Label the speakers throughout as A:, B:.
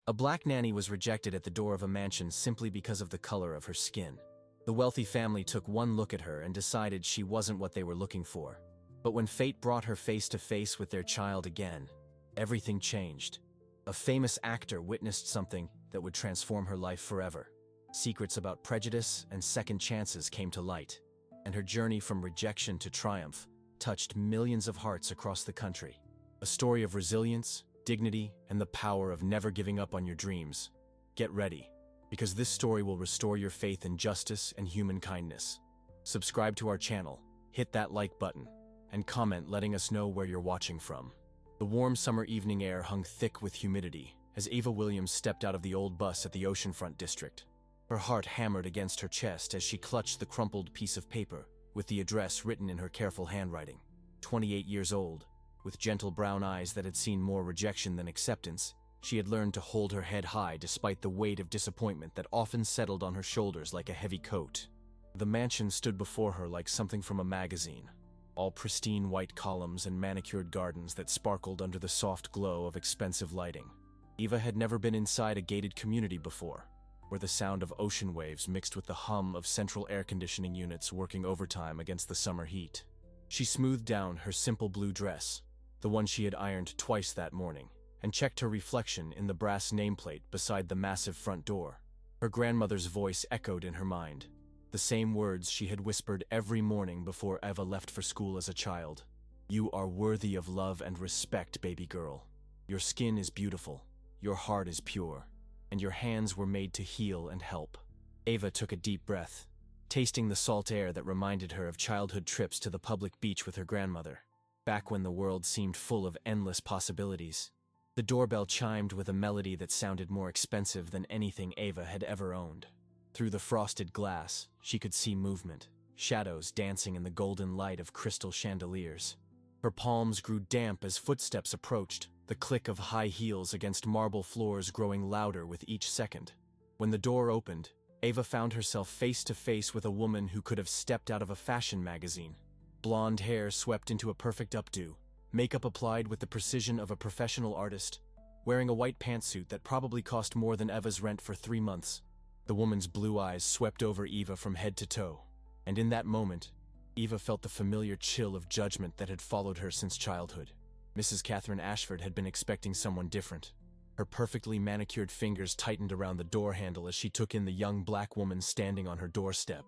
A: A black nanny was rejected at the door of a mansion simply because of the color of her skin. The wealthy family took one look at her and decided she wasn't what they were looking for. But when fate brought her face to face with their child again, everything changed. A famous actor witnessed something that would transform her life forever. Secrets about prejudice and second chances came to light, and her journey from rejection to triumph touched millions of hearts across the country. A story of resilience, dignity, and the power of never giving up on your dreams. Get ready, because this story will restore your faith in justice and human kindness. Subscribe to our channel, hit that like button, and comment letting us know where you're watching from. The warm summer evening air hung thick with humidity as Ava Williams stepped out of the old bus at the oceanfront district. Her heart hammered against her chest as she clutched the crumpled piece of paper with the address written in her careful handwriting. 28 years old, with gentle brown eyes that had seen more rejection than acceptance, she had learned to hold her head high despite the weight of disappointment that often settled on her shoulders like a heavy coat. The mansion stood before her like something from a magazine, all pristine white columns and manicured gardens that sparkled under the soft glow of expensive lighting. Eva had never been inside a gated community before, where the sound of ocean waves mixed with the hum of central air conditioning units working overtime against the summer heat. She smoothed down her simple blue dress, the one she had ironed twice that morning, and checked her reflection in the brass nameplate beside the massive front door. Her grandmother's voice echoed in her mind, the same words she had whispered every morning before Eva left for school as a child. "You are worthy of love and respect, baby girl. Your skin is beautiful, your heart is pure, and your hands were made to heal and help." Ava took a deep breath, tasting the salt air that reminded her of childhood trips to the public beach with her grandmother, back when the world seemed full of endless possibilities. The doorbell chimed with a melody that sounded more expensive than anything Ava had ever owned. Through the frosted glass, she could see movement, shadows dancing in the golden light of crystal chandeliers. Her palms grew damp as footsteps approached, the click of high heels against marble floors growing louder with each second. When the door opened, Ava found herself face to face with a woman who could have stepped out of a fashion magazine. Blonde hair swept into a perfect updo, makeup applied with the precision of a professional artist, wearing a white pantsuit that probably cost more than Eva's rent for 3 months. The woman's blue eyes swept over Eva from head to toe, and in that moment, Eva felt the familiar chill of judgment that had followed her since childhood. Mrs. Catherine Ashford had been expecting someone different. Her perfectly manicured fingers tightened around the door handle as she took in the young black woman standing on her doorstep.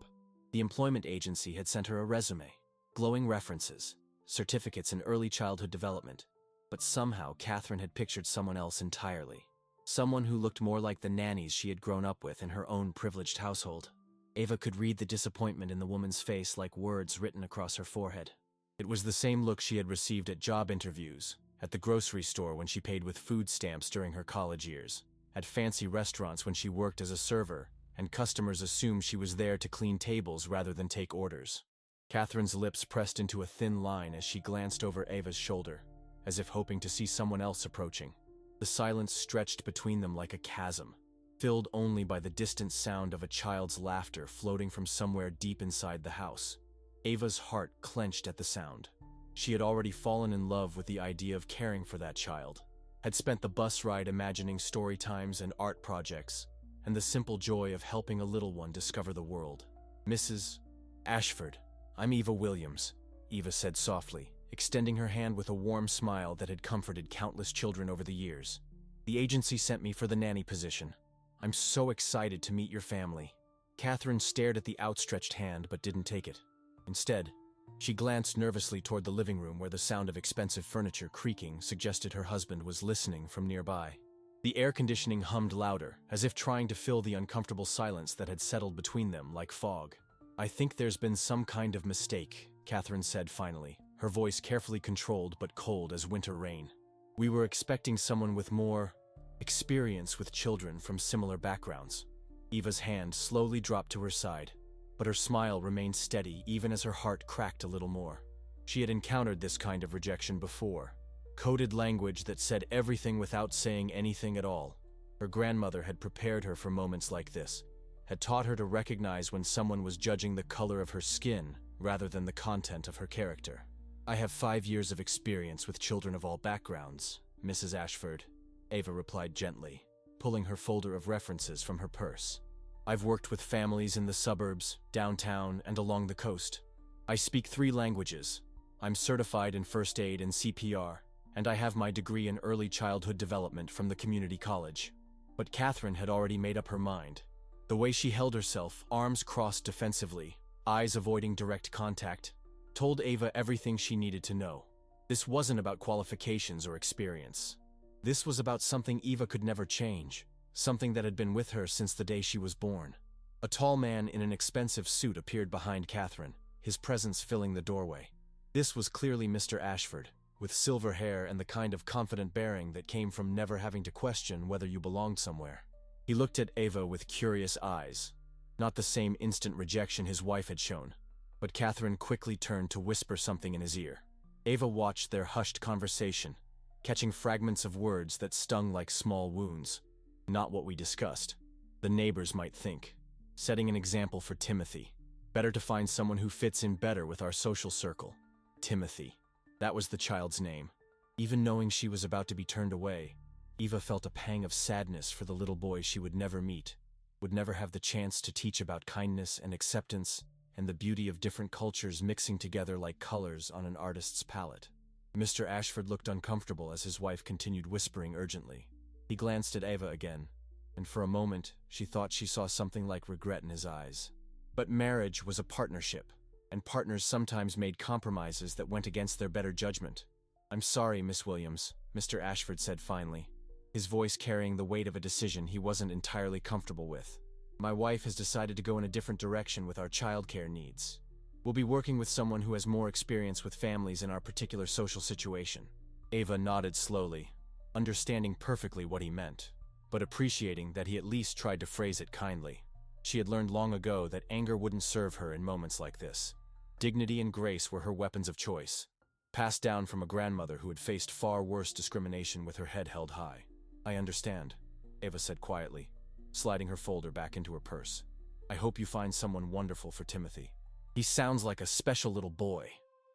A: The employment agency had sent her a resume, glowing references, certificates in early childhood development, but somehow Catherine had pictured someone else entirely. Someone who looked more like the nannies she had grown up with in her own privileged household. Ava could read the disappointment in the woman's face like words written across her forehead. It was the same look she had received at job interviews, at the grocery store when she paid with food stamps during her college years, at fancy restaurants when she worked as a server, and customers assumed she was there to clean tables rather than take orders. Catherine's lips pressed into a thin line as she glanced over Ava's shoulder, as if hoping to see someone else approaching. The silence stretched between them like a chasm, filled only by the distant sound of a child's laughter floating from somewhere deep inside the house. Ava's heart clenched at the sound. She had already fallen in love with the idea of caring for that child, had spent the bus ride imagining story times and art projects, and the simple joy of helping a little one discover the world. "Mrs. Ashford, I'm Eva Williams," Eva said softly, extending her hand with a warm smile that had comforted countless children over the years. "The agency sent me for the nanny position. I'm so excited to meet your family." Catherine stared at the outstretched hand but didn't take it. Instead, she glanced nervously toward the living room where the sound of expensive furniture creaking suggested her husband was listening from nearby. The air conditioning hummed louder, as if trying to fill the uncomfortable silence that had settled between them like fog. "I think there's been some kind of mistake," Catherine said finally, her voice carefully controlled but cold as winter rain. "We were expecting someone with more experience with children from similar backgrounds." Eva's hand slowly dropped to her side, but her smile remained steady even as her heart cracked a little more. She had encountered this kind of rejection before, coded language that said everything without saying anything at all. Her grandmother had prepared her for moments like this, had taught her to recognize when someone was judging the color of her skin rather than the content of her character. "I have 5 years of experience with children of all backgrounds, Mrs. Ashford," Ava replied gently, pulling her folder of references from her purse. I've worked with families in the suburbs, downtown, and along the coast. I speak 3 languages. I'm certified in first aid and CPR, and I have my degree in early childhood development from the community college. But Catherine had already made up her mind. The way she held herself, arms crossed defensively, eyes avoiding direct contact, told Ava everything she needed to know. This wasn't about qualifications or experience. This was about something Eva could never change, something that had been with her since the day she was born. A tall man in an expensive suit appeared behind Catherine, his presence filling the doorway. This was clearly Mr. Ashford, with silver hair and the kind of confident bearing that came from never having to question whether you belonged somewhere. He looked at Ava with curious eyes, not the same instant rejection his wife had shown, but Catherine quickly turned to whisper something in his ear. Ava watched their hushed conversation, catching fragments of words that stung like small wounds. Not what we discussed. The neighbors might think. Setting an example for Timothy. Better to find someone who fits in better with our social circle. Timothy. That was the child's name. Even knowing she was about to be turned away, Eva felt a pang of sadness for the little boy she would never meet, would never have the chance to teach about kindness and acceptance and the beauty of different cultures mixing together like colors on an artist's palette. Mr. Ashford looked uncomfortable as his wife continued whispering urgently. He glanced at Eva again, and for a moment she thought she saw something like regret in his eyes. But marriage was a partnership, and partners sometimes made compromises that went against their better judgment. "I'm sorry, Miss Williams," Mr. Ashford said finally, his voice carrying the weight of a decision he wasn't entirely comfortable with. "My wife has decided to go in a different direction with our childcare needs. We'll be working with someone who has more experience with families in our particular social situation." Ava nodded slowly, understanding perfectly what he meant, but appreciating that he at least tried to phrase it kindly. She had learned long ago that anger wouldn't serve her in moments like this. Dignity and grace were her weapons of choice, passed down from a grandmother who had faced far worse discrimination with her head held high. "I understand," Ava said quietly, sliding her folder back into her purse. "I hope you find someone wonderful for Timothy. He sounds like a special little boy."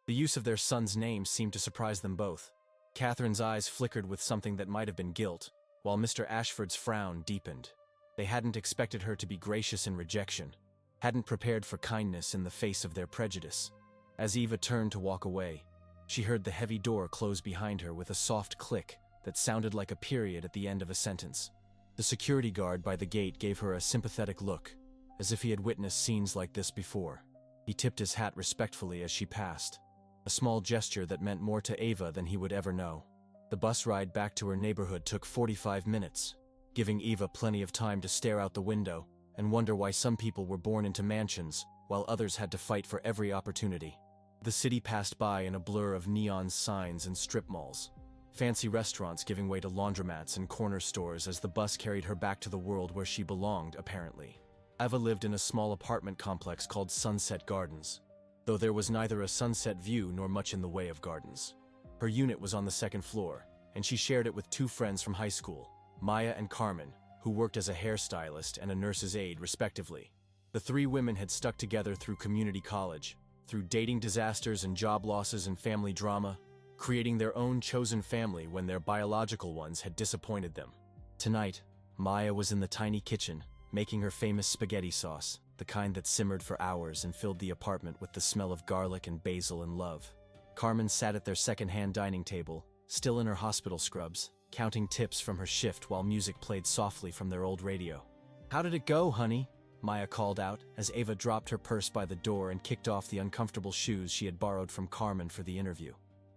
A: The use of their son's name seemed to surprise them both. Catherine's eyes flickered with something that might have been guilt, while Mr. Ashford's frown deepened. They hadn't expected her to be gracious in rejection, hadn't prepared for kindness in the face of their prejudice. As Eva turned to walk away, she heard the heavy door close behind her with a soft click that sounded like a period at the end of a sentence. The security guard by the gate gave her a sympathetic look, as if he had witnessed scenes like this before. He tipped his hat respectfully as she passed, a small gesture that meant more to Ava than he would ever know. The bus ride back to her neighborhood took 45 minutes, giving Eva plenty of time to stare out the window and wonder why some people were born into mansions while others had to fight for every opportunity. The city passed by in a blur of neon signs and strip malls, fancy restaurants giving way to laundromats and corner stores as the bus carried her back to the world where she belonged, apparently. Eva lived in a small apartment complex called Sunset Gardens, though there was neither a sunset view nor much in the way of gardens. Her unit was on the 2nd floor, and she shared it with 2 friends from high school, Maya and Carmen, who worked as a hairstylist and a nurse's aide, respectively. The 3 women had stuck together through community college, through dating disasters and job losses and family drama, creating their own chosen family when their biological ones had disappointed them. Tonight, Maya was in the tiny kitchen, making her famous spaghetti sauce, the kind that simmered for hours and filled the apartment with the smell of garlic and basil and love. Carmen sat at their second-hand dining table, still in her hospital scrubs, counting tips from her shift while music played softly from their old radio. "How did it go, honey?" Maya called out as Ava dropped her purse by the door and kicked off the uncomfortable shoes she had borrowed from Carmen for the interview.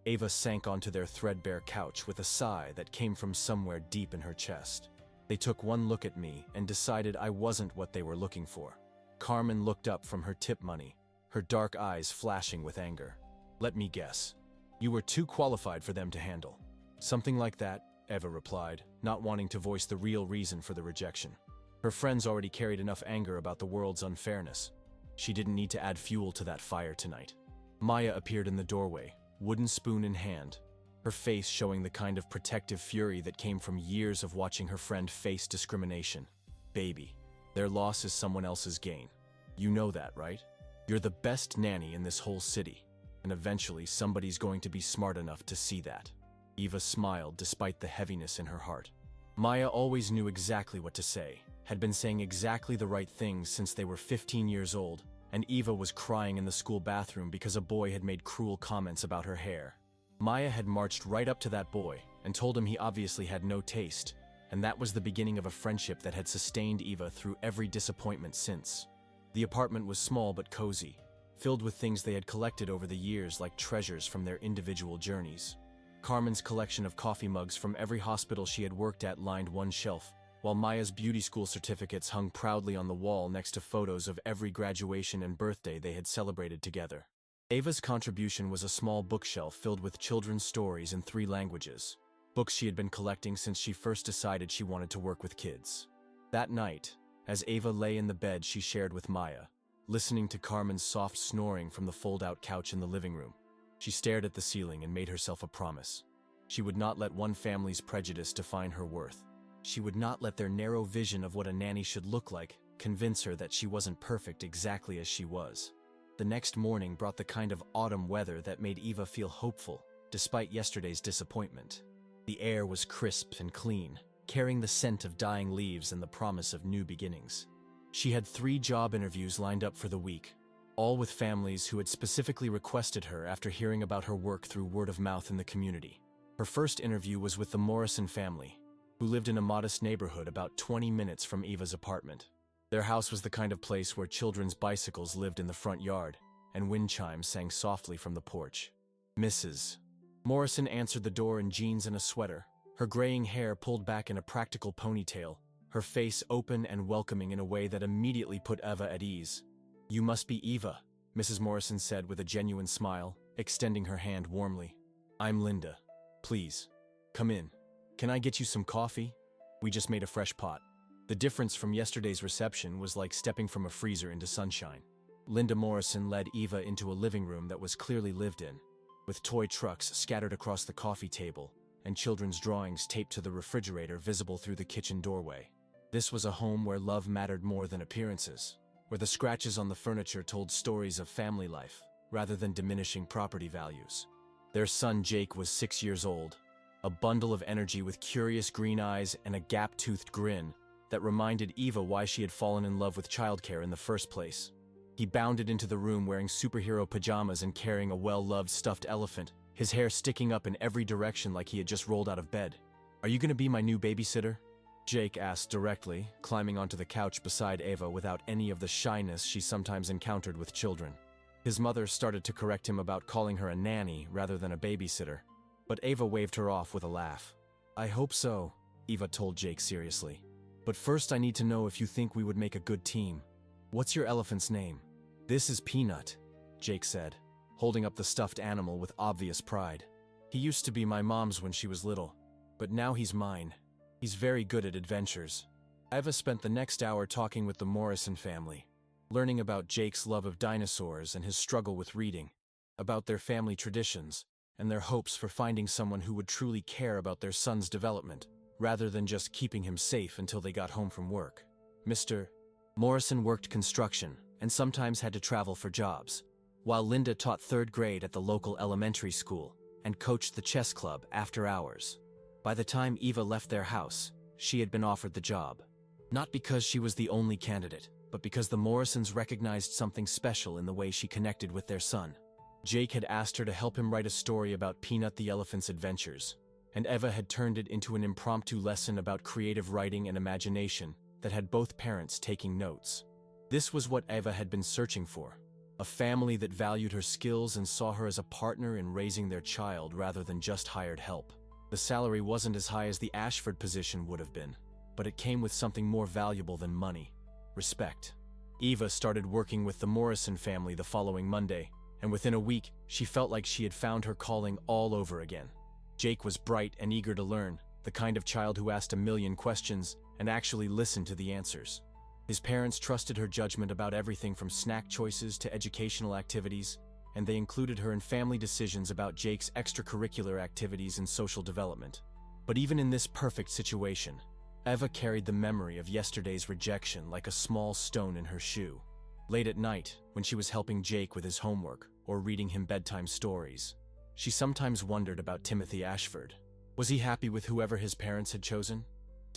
A: Ava sank onto their threadbare couch with a sigh that came from somewhere deep in her chest. "They took one look at me and decided I wasn't what they were looking for." Carmen looked up from her tip money, her dark eyes flashing with anger. "Let me guess. You were too qualified for them to handle." "Something like that," Eva replied, not wanting to voice the real reason for the rejection. Her friends already carried enough anger about the world's unfairness. She didn't need to add fuel to that fire tonight. Maya appeared in the doorway, wooden spoon in hand, her face showing the kind of protective fury that came from years of watching her friend face discrimination. "Baby, their loss is someone else's gain. You know that, right? You're the best nanny in this whole city, and eventually somebody's going to be smart enough to see that." Eva smiled despite the heaviness in her heart. Maya always knew exactly what to say, had been saying exactly the right things since they were 15 years old, and Eva was crying in the school bathroom because a boy had made cruel comments about her hair. Maya had marched right up to that boy and told him he obviously had no taste, and that was the beginning of a friendship that had sustained Eva through every disappointment since. The apartment was small but cozy, filled with things they had collected over the years like treasures from their individual journeys. Carmen's collection of coffee mugs from every hospital she had worked at lined one shelf, while Maya's beauty school certificates hung proudly on the wall next to photos of every graduation and birthday they had celebrated together. Eva's contribution was a small bookshelf filled with children's stories in 3 languages, books she had been collecting since she first decided she wanted to work with kids. That night, as Eva lay in the bed she shared with Maya, listening to Carmen's soft snoring from the fold-out couch in the living room, she stared at the ceiling and made herself a promise. She would not let one family's prejudice define her worth. She would not let their narrow vision of what a nanny should look like convince her that she wasn't perfect exactly as she was. The next morning brought the kind of autumn weather that made Eva feel hopeful, despite yesterday's disappointment. The air was crisp and clean, carrying the scent of dying leaves and the promise of new beginnings. She had 3 job interviews lined up for the week, all with families who had specifically requested her after hearing about her work through word of mouth in the community. Her first interview was with the Morrison family, who lived in a modest neighborhood about 20 minutes from Eva's apartment. Their house was the kind of place where children's bicycles lived in the front yard, and wind chimes sang softly from the porch. Mrs. Morrison answered the door in jeans and a sweater, her graying hair pulled back in a practical ponytail, her face open and welcoming in a way that immediately put Eva at ease. "You must be Eva," Mrs. Morrison said with a genuine smile, extending her hand warmly. "I'm Linda. Please, come in. Can I get you some coffee? We just made a fresh pot." The difference from yesterday's reception was like stepping from a freezer into sunshine. Linda Morrison led Eva into a living room that was clearly lived in, with toy trucks scattered across the coffee table and children's drawings taped to the refrigerator visible through the kitchen doorway. This was a home where love mattered more than appearances, where the scratches on the furniture told stories of family life, rather than diminishing property values. Their son Jake was 6 years old, a bundle of energy with curious green eyes and a gap-toothed grin that reminded Eva why she had fallen in love with childcare in the first place. He bounded into the room wearing superhero pajamas and carrying a well-loved stuffed elephant, his hair sticking up in every direction like he had just rolled out of bed. "Are you going to be my new babysitter?" Jake asked directly, climbing onto the couch beside Eva without any of the shyness she sometimes encountered with children. His mother started to correct him about calling her a nanny rather than a babysitter, but Eva waved her off with a laugh. "I hope so," Eva told Jake seriously. "But first I need to know if you think we would make a good team. What's your elephant's name?" "This is Peanut," Jake said, holding up the stuffed animal with obvious pride. "He used to be my mom's when she was little, but now he's mine. He's very good at adventures." Eva spent the next hour talking with the Morrison family, learning about Jake's love of dinosaurs and his struggle with reading, about their family traditions, and their hopes for finding someone who would truly care about their son's development, rather than just keeping him safe until they got home from work. Mr. Morrison worked construction and sometimes had to travel for jobs, while Linda taught 3rd grade at the local elementary school and coached the chess club after hours. By the time Eva left their house, she had been offered the job. Not because she was the only candidate, but because the Morrisons recognized something special in the way she connected with their son. Jake had asked her to help him write a story about Peanut the elephant's adventures, and Eva had turned it into an impromptu lesson about creative writing and imagination that had both parents taking notes. This was what Eva had been searching for, a family that valued her skills and saw her as a partner in raising their child rather than just hired help. The salary wasn't as high as the Ashford position would have been, but it came with something more valuable than money: respect. Eva started working with the Morrison family the following Monday, and within a week, she felt like she had found her calling all over again. Jake was bright and eager to learn, the kind of child who asked a million questions and actually listened to the answers. His parents trusted her judgment about everything from snack choices to educational activities, and they included her in family decisions about Jake's extracurricular activities and social development. But even in this perfect situation, Eva carried the memory of yesterday's rejection like a small stone in her shoe. Late at night, when she was helping Jake with his homework or reading him bedtime stories, she sometimes wondered about Timothy Ashford. Was he happy with whoever his parents had chosen?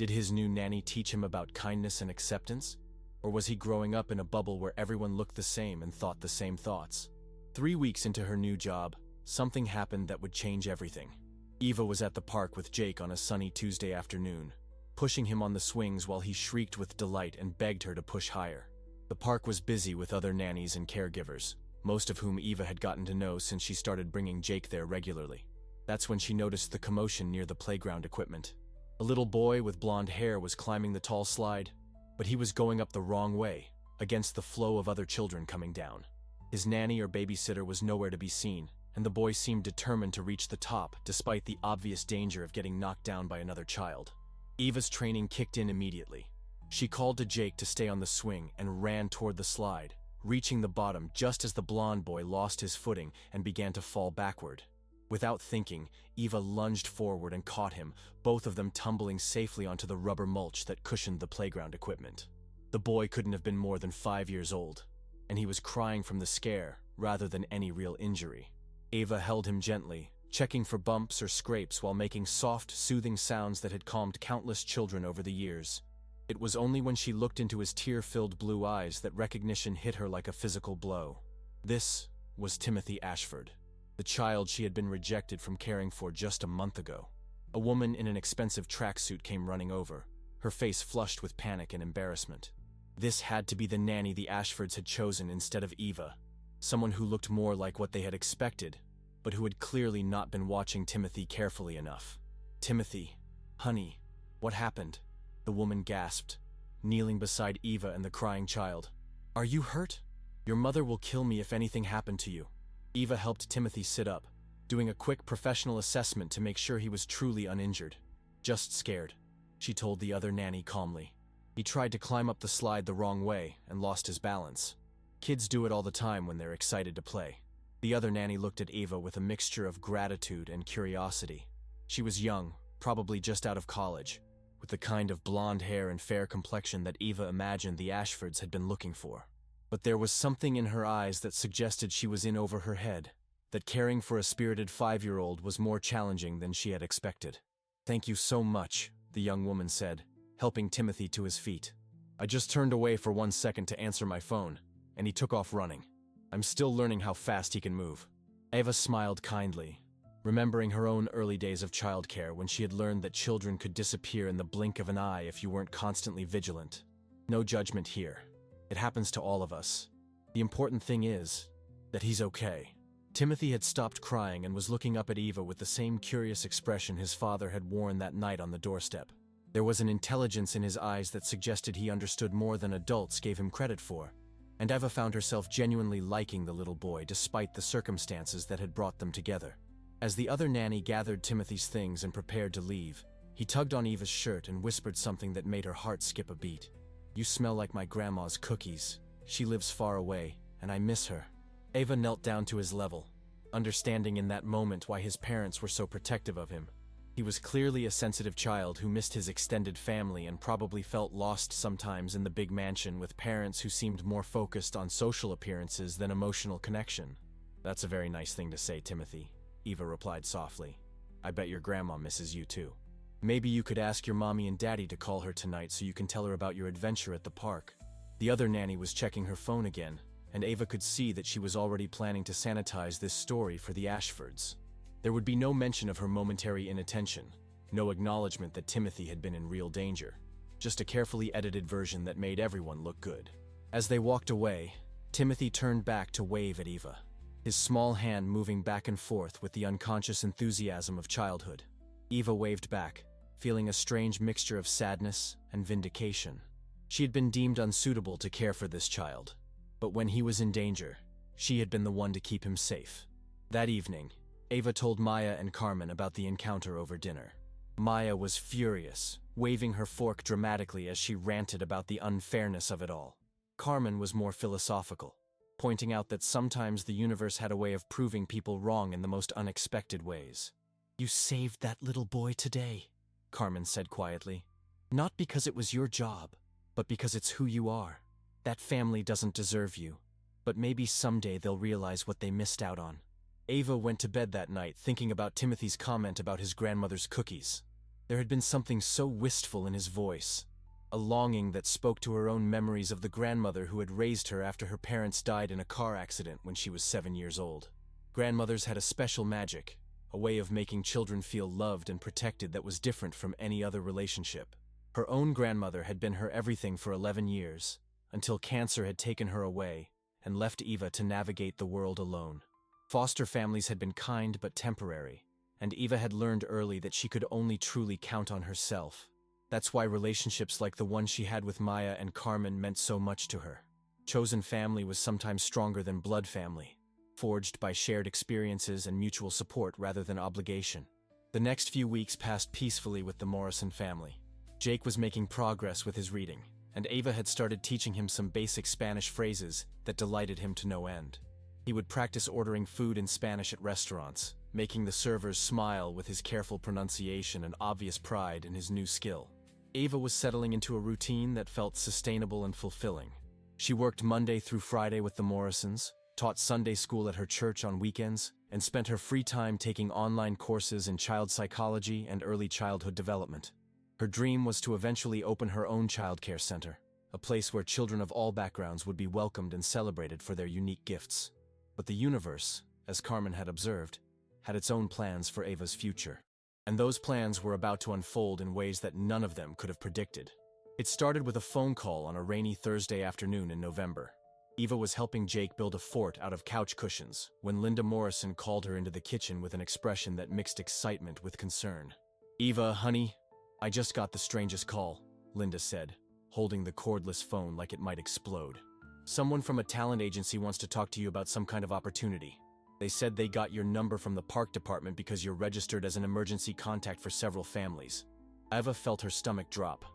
A: Did his new nanny teach him about kindness and acceptance? Or was he growing up in a bubble where everyone looked the same and thought the same thoughts? 3 weeks into her new job, something happened that would change everything. Eva was at the park with Jake on a sunny Tuesday afternoon, pushing him on the swings while he shrieked with delight and begged her to push higher. The park was busy with other nannies and caregivers, most of whom Eva had gotten to know since she started bringing Jake there regularly. That's when she noticed the commotion near the playground equipment. A little boy with blonde hair was climbing the tall slide, but he was going up the wrong way, against the flow of other children coming down. His nanny or babysitter was nowhere to be seen, and the boy seemed determined to reach the top despite the obvious danger of getting knocked down by another child. Eva's training kicked in immediately. She called to Jake to stay on the swing and ran toward the slide, reaching the bottom just as the blonde boy lost his footing and began to fall backward. Without thinking, Eva lunged forward and caught him, both of them tumbling safely onto the rubber mulch that cushioned the playground equipment. The boy couldn't have been more than 5 years old, and he was crying from the scare rather than any real injury. Eva held him gently, checking for bumps or scrapes while making soft, soothing sounds that had calmed countless children over the years. It was only when she looked into his tear-filled blue eyes that recognition hit her like a physical blow. This was Timothy Ashford, the child she had been rejected from caring for just a month ago. A woman in an expensive tracksuit came running over, her face flushed with panic and embarrassment. This had to be the nanny the Ashfords had chosen instead of Eva, someone who looked more like what they had expected, but who had clearly not been watching Timothy carefully enough. "Timothy, honey, what happened?" the woman gasped, kneeling beside Eva and the crying child. "Are you hurt? Your mother will kill me if anything happened to you." Eva helped Timothy sit up, doing a quick professional assessment to make sure he was truly uninjured. "Just scared," she told the other nanny calmly. "He tried to climb up the slide the wrong way and lost his balance. Kids do it all the time when they're excited to play." The other nanny looked at Eva with a mixture of gratitude and curiosity. She was young, probably just out of college, with the kind of blonde hair and fair complexion that Eva imagined the Ashfords had been looking for. But there was something in her eyes that suggested she was in over her head, that caring for a spirited 5-year-old was more challenging than she had expected. "Thank you so much," the young woman said, helping Timothy to his feet. "I just turned away for 1 second to answer my phone, and he took off running. I'm still learning how fast he can move." Eva smiled kindly, remembering her own early days of childcare when she had learned that children could disappear in the blink of an eye if you weren't constantly vigilant. No judgment here. It happens to all of us. The important thing is that he's okay. Timothy had stopped crying and was looking up at Eva with the same curious expression his father had worn that night on the doorstep. There was an intelligence in his eyes that suggested he understood more than adults gave him credit for, and Eva found herself genuinely liking the little boy despite the circumstances that had brought them together. As the other nanny gathered Timothy's things and prepared to leave, he tugged on Eva's shirt and whispered something that made her heart skip a beat. "You smell like my grandma's cookies. She lives far away, and I miss her." Eva knelt down to his level, understanding in that moment why his parents were so protective of him. He was clearly a sensitive child who missed his extended family and probably felt lost sometimes in the big mansion with parents who seemed more focused on social appearances than emotional connection. "That's a very nice thing to say, Timothy," Eva replied softly. "I bet your grandma misses you too. Maybe you could ask your mommy and daddy to call her tonight so you can tell her about your adventure at the park." The other nanny was checking her phone again, and Eva could see that she was already planning to sanitize this story for the Ashfords. There would be no mention of her momentary inattention, no acknowledgement that Timothy had been in real danger, just a carefully edited version that made everyone look good. As they walked away, Timothy turned back to wave at Eva, his small hand moving back and forth with the unconscious enthusiasm of childhood. Eva waved back, feeling a strange mixture of sadness and vindication. She had been deemed unsuitable to care for this child, but when he was in danger, she had been the one to keep him safe. That evening, Eva told Maya and Carmen about the encounter over dinner. Maya was furious, waving her fork dramatically as she ranted about the unfairness of it all. Carmen was more philosophical, pointing out that sometimes the universe had a way of proving people wrong in the most unexpected ways. "You saved that little boy today," Carmen said quietly. "Not because it was your job, but because it's who you are. That family doesn't deserve you, but maybe someday they'll realize what they missed out on." Eva went to bed that night thinking about Timothy's comment about his grandmother's cookies. There had been something so wistful in his voice, a longing that spoke to her own memories of the grandmother who had raised her after her parents died in a car accident when she was 7 years old. Grandmothers had a special magic, a way of making children feel loved and protected that was different from any other relationship. Her own grandmother had been her everything for 11 years, until cancer had taken her away and left Eva to navigate the world alone. Foster families had been kind but temporary, and Eva had learned early that she could only truly count on herself. That's why relationships like the one she had with Maya and Carmen meant so much to her. Chosen family was sometimes stronger than blood family, forged by shared experiences and mutual support rather than obligation. The next few weeks passed peacefully with the Morrison family. Jake was making progress with his reading, and Eva had started teaching him some basic Spanish phrases that delighted him to no end. He would practice ordering food in Spanish at restaurants, making the servers smile with his careful pronunciation and obvious pride in his new skill. Eva was settling into a routine that felt sustainable and fulfilling. She worked Monday through Friday with the Morrisons, taught Sunday school at her church on weekends, and spent her free time taking online courses in child psychology and early childhood development. Her dream was to eventually open her own childcare center, a place where children of all backgrounds would be welcomed and celebrated for their unique gifts. But the universe, as Carmen had observed, had its own plans for Eva's future. And those plans were about to unfold in ways that none of them could have predicted. It started with a phone call on a rainy Thursday afternoon in November. Eva was helping Jake build a fort out of couch cushions when Linda Morrison called her into the kitchen with an expression that mixed excitement with concern. "Eva, honey, I just got the strangest call," Linda said, holding the cordless phone like it might explode. "Someone from a talent agency wants to talk to you about some kind of opportunity. They said they got your number from the park department because you're registered as an emergency contact for several families." Eva felt her stomach drop.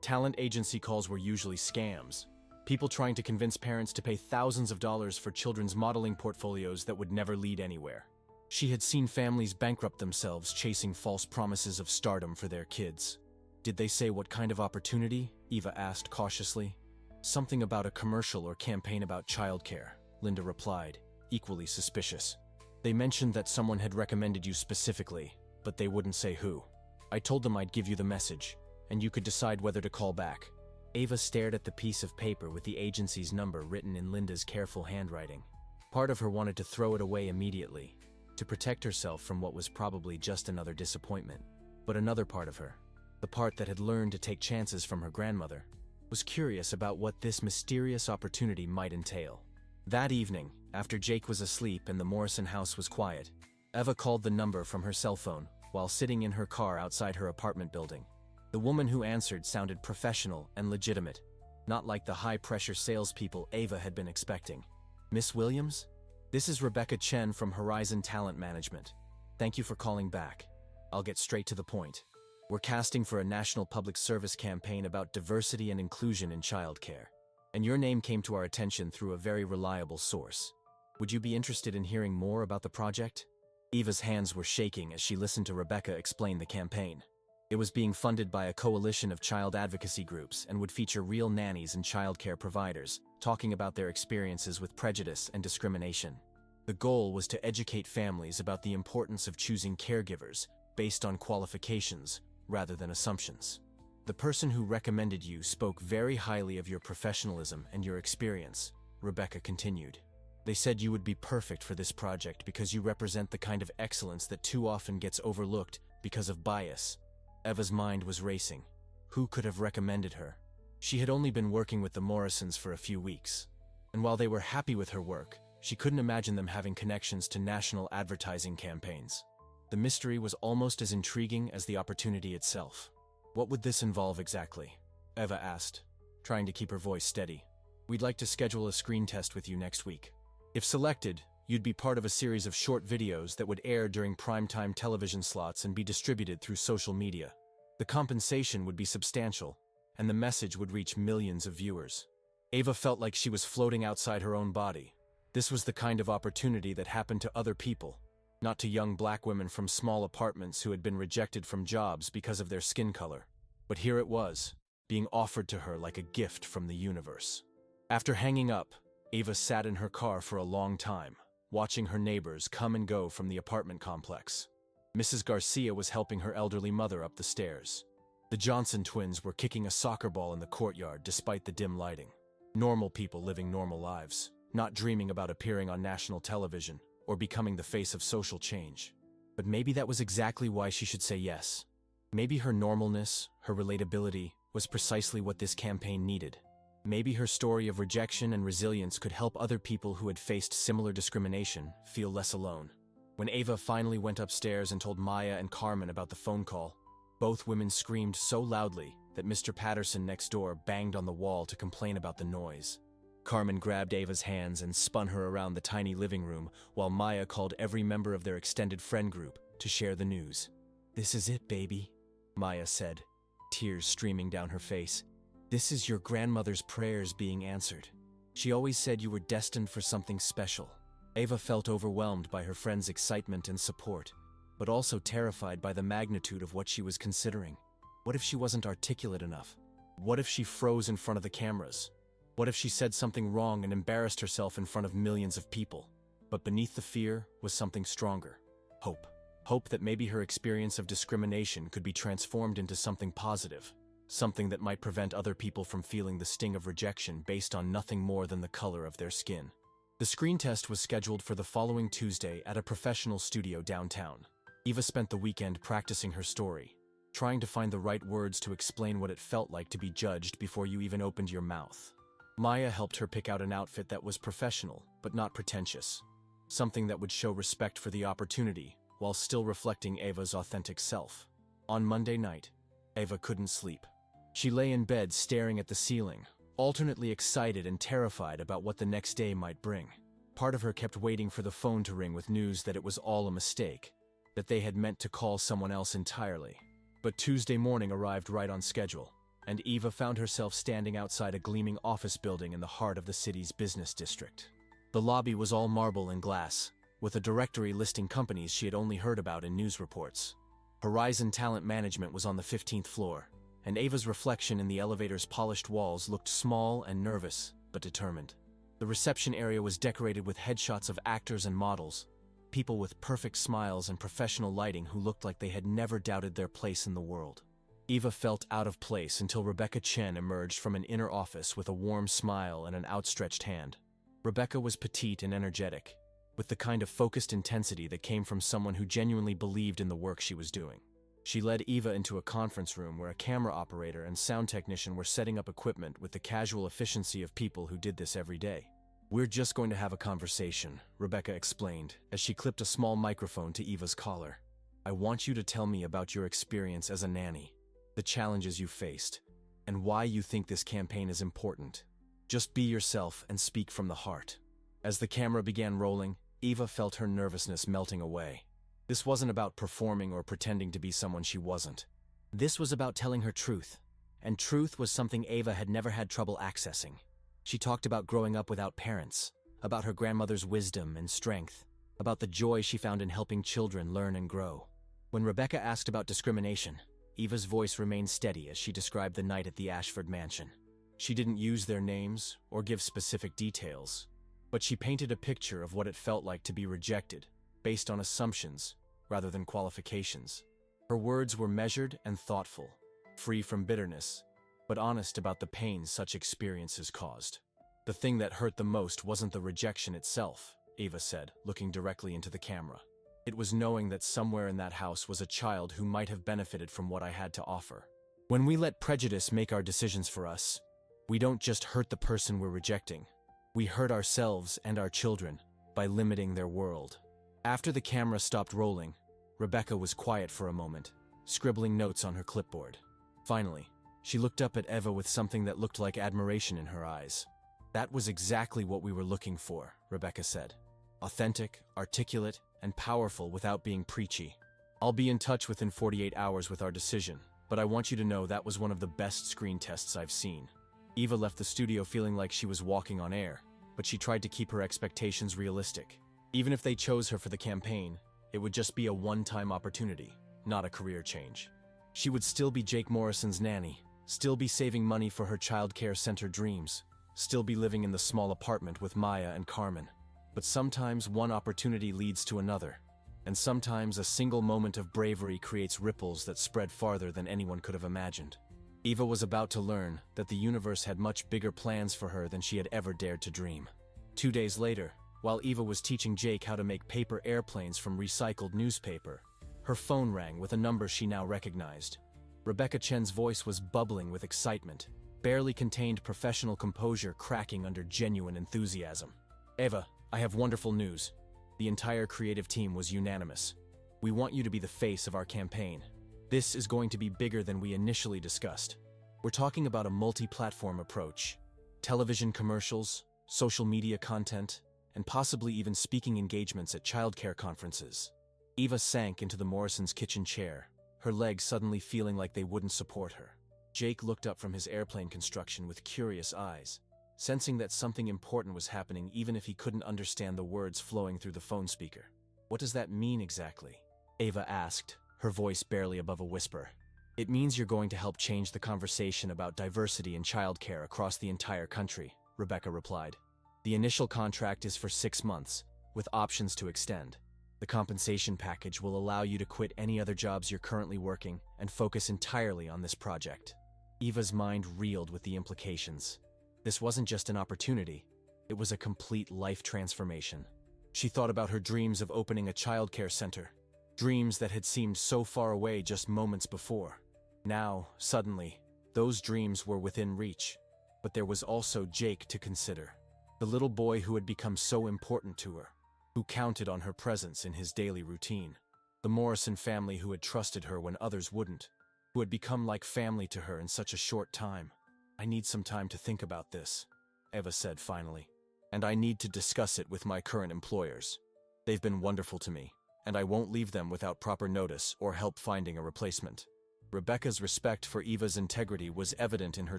A: Talent agency calls were usually scams. People trying to convince parents to pay thousands of dollars for children's modeling portfolios that would never lead anywhere. She had seen families bankrupt themselves chasing false promises of stardom for their kids. "Did they say what kind of opportunity?" Eva asked cautiously. "Something about a commercial or campaign about childcare," Linda replied, equally suspicious. "They mentioned that someone had recommended you specifically, but they wouldn't say who. I told them I'd give you the message, and you could decide whether to call back." Eva stared at the piece of paper with the agency's number written in Linda's careful handwriting. Part of her wanted to throw it away immediately, to protect herself from what was probably just another disappointment. But another part of her, the part that had learned to take chances from her grandmother, was curious about what this mysterious opportunity might entail. That evening, after Jake was asleep and the Morrison house was quiet, Eva called the number from her cell phone while sitting in her car outside her apartment building. The woman who answered sounded professional and legitimate, not like the high-pressure salespeople Eva had been expecting. "Miss Williams? This is Rebecca Chen from Horizon Talent Management. Thank you for calling back. I'll get straight to the point. We're casting for a national public service campaign about diversity and inclusion in childcare, and your name came to our attention through a very reliable source. Would you be interested in hearing more about the project?" Eva's hands were shaking as she listened to Rebecca explain the campaign. It was being funded by a coalition of child advocacy groups and would feature real nannies and childcare providers, talking about their experiences with prejudice and discrimination. The goal was to educate families about the importance of choosing caregivers based on qualifications rather than assumptions. "The person who recommended you spoke very highly of your professionalism and your experience," Rebecca continued. "They said you would be perfect for this project because you represent the kind of excellence that too often gets overlooked because of bias." Eva's mind was racing. Who could have recommended her? She had only been working with the Morrisons for a few weeks, and while they were happy with her work, she couldn't imagine them having connections to national advertising campaigns. The mystery was almost as intriguing as the opportunity itself. "What would this involve exactly?" Eva asked, trying to keep her voice steady. "We'd like to schedule a screen test with you next week. If selected, you'd be part of a series of short videos that would air during primetime television slots and be distributed through social media. The compensation would be substantial, and the message would reach millions of viewers." Eva felt like she was floating outside her own body. This was the kind of opportunity that happened to other people, not to young black women from small apartments who had been rejected from jobs because of their skin color. But here it was, being offered to her like a gift from the universe. After hanging up, Eva sat in her car for a long time, watching her neighbors come and go from the apartment complex. Mrs. Garcia was helping her elderly mother up the stairs. The Johnson twins were kicking a soccer ball in the courtyard despite the dim lighting. Normal people living normal lives, not dreaming about appearing on national television or becoming the face of social change. But maybe that was exactly why she should say yes. Maybe her normalness, her relatability, was precisely what this campaign needed. Maybe her story of rejection and resilience could help other people who had faced similar discrimination feel less alone. When Ava finally went upstairs and told Maya and Carmen about the phone call, both women screamed so loudly that Mr. Patterson next door banged on the wall to complain about the noise. Carmen grabbed Ava's hands and spun her around the tiny living room, while Maya called every member of their extended friend group to share the news. "This is it, baby," Maya said, tears streaming down her face. "This is your grandmother's prayers being answered. She always said you were destined for something special." Ava felt overwhelmed by her friend's excitement and support, but also terrified by the magnitude of what she was considering. What if she wasn't articulate enough? What if she froze in front of the cameras? What if she said something wrong and embarrassed herself in front of millions of people? But beneath the fear was something stronger. Hope. Hope that maybe her experience of discrimination could be transformed into something positive. Something that might prevent other people from feeling the sting of rejection based on nothing more than the color of their skin. The screen test was scheduled for the following Tuesday at a professional studio downtown. Eva spent the weekend practicing her story, trying to find the right words to explain what it felt like to be judged before you even opened your mouth. Maya helped her pick out an outfit that was professional, but not pretentious. Something that would show respect for the opportunity, while still reflecting Ava's authentic self. On Monday night, Ava couldn't sleep. She lay in bed staring at the ceiling, alternately excited and terrified about what the next day might bring. Part of her kept waiting for the phone to ring with news that it was all a mistake, that they had meant to call someone else entirely. But Tuesday morning arrived right on schedule, and Eva found herself standing outside a gleaming office building in the heart of the city's business district. The lobby was all marble and glass, with a directory listing companies she had only heard about in news reports. Horizon Talent Management was on the 15th floor, and Ava's reflection in the elevator's polished walls looked small and nervous, but determined. The reception area was decorated with headshots of actors and models, people with perfect smiles and professional lighting who looked like they had never doubted their place in the world. Eva felt out of place until Rebecca Chen emerged from an inner office with a warm smile and an outstretched hand. Rebecca was petite and energetic, with the kind of focused intensity that came from someone who genuinely believed in the work she was doing. She led Eva into a conference room where a camera operator and sound technician were setting up equipment with the casual efficiency of people who did this every day. "We're just going to have a conversation," Rebecca explained as she clipped a small microphone to Eva's collar. "I want you to tell me about your experience as a nanny, the challenges you faced, and why you think this campaign is important. Just be yourself and speak from the heart." As the camera began rolling, Eva felt her nervousness melting away. This wasn't about performing or pretending to be someone she wasn't. This was about telling her truth, and truth was something Ava had never had trouble accessing. She talked about growing up without parents, about her grandmother's wisdom and strength, about the joy she found in helping children learn and grow. When Rebecca asked about discrimination, Eva's voice remained steady as she described the night at the Ashford mansion. She didn't use their names or give specific details, but she painted a picture of what it felt like to be rejected, based on assumptions rather than qualifications. Her words were measured and thoughtful, free from bitterness, but honest about the pain such experiences caused. "The thing that hurt the most wasn't the rejection itself," Eva said, looking directly into the camera. "It was knowing that somewhere in that house was a child who might have benefited from what I had to offer. When we let prejudice make our decisions for us, we don't just hurt the person we're rejecting. We hurt ourselves and our children by limiting their world." After the camera stopped rolling, Rebecca was quiet for a moment, scribbling notes on her clipboard. Finally, she looked up at Eva with something that looked like admiration in her eyes. "That was exactly what we were looking for," Rebecca said. "Authentic, articulate, and powerful without being preachy. I'll be in touch within 48 hours with our decision, but I want you to know that was one of the best screen tests I've seen." Eva left the studio feeling like she was walking on air, but she tried to keep her expectations realistic. Even if they chose her for the campaign, it would just be a one-time opportunity, not a career change. She would still be Jake Morrison's nanny, still be saving money for her child care center dreams, still be living in the small apartment with Maya and Carmen. But sometimes one opportunity leads to another, And sometimes a single moment of bravery creates ripples that spread farther than anyone could have imagined. Eva was about to learn that the universe had much bigger plans for her than she had ever dared to dream. 2 days later, while Eva was teaching Jake how to make paper airplanes from recycled newspaper, her phone rang with a number she now recognized. Rebecca Chen's voice was bubbling with excitement, barely contained professional composure cracking under genuine enthusiasm. "Eva, I have wonderful news. The entire creative team was unanimous. We want you to be the face of our campaign. This is going to be bigger than we initially discussed. We're talking about a multi-platform approach. Television commercials, social media content, and possibly even speaking engagements at childcare conferences." Eva sank into the Morrisons' kitchen chair, her legs suddenly feeling like they wouldn't support her. Jake looked up from his airplane construction with curious eyes, sensing that something important was happening even if he couldn't understand the words flowing through the phone speaker. "What does that mean exactly?" Eva asked, her voice barely above a whisper. "It means you're going to help change the conversation about diversity in childcare across the entire country," Rebecca replied. "The initial contract is for 6 months, with options to extend. The compensation package will allow you to quit any other jobs you're currently working and focus entirely on this project." Eva's mind reeled with the implications. This wasn't just an opportunity, it was a complete life transformation. She thought about her dreams of opening a childcare center, dreams that had seemed so far away just moments before. Now, suddenly, those dreams were within reach. But there was also Jake to consider, the little boy who had become so important to her, who counted on her presence in his daily routine. The Morrison family who had trusted her when others wouldn't, who had become like family to her in such a short time. "I need some time to think about this," Eva said finally. "And I need to discuss it with my current employers. They've been wonderful to me, and I won't leave them without proper notice or help finding a replacement." Rebecca's respect for Eva's integrity was evident in her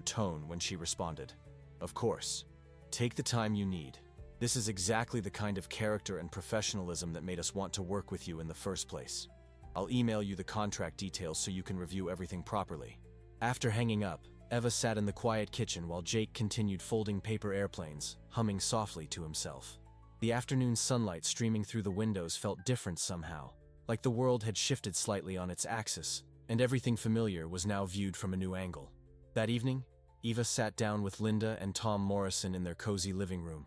A: tone when she responded. "Of course. Take the time you need. This is exactly the kind of character and professionalism that made us want to work with you in the first place. I'll email you the contract details so you can review everything properly." After hanging up, Eva sat in the quiet kitchen while Jake continued folding paper airplanes, humming softly to himself. The afternoon sunlight streaming through the windows felt different somehow, like the world had shifted slightly on its axis, and everything familiar was now viewed from a new angle. That evening, Eva sat down with Linda and Tom Morrison in their cozy living room.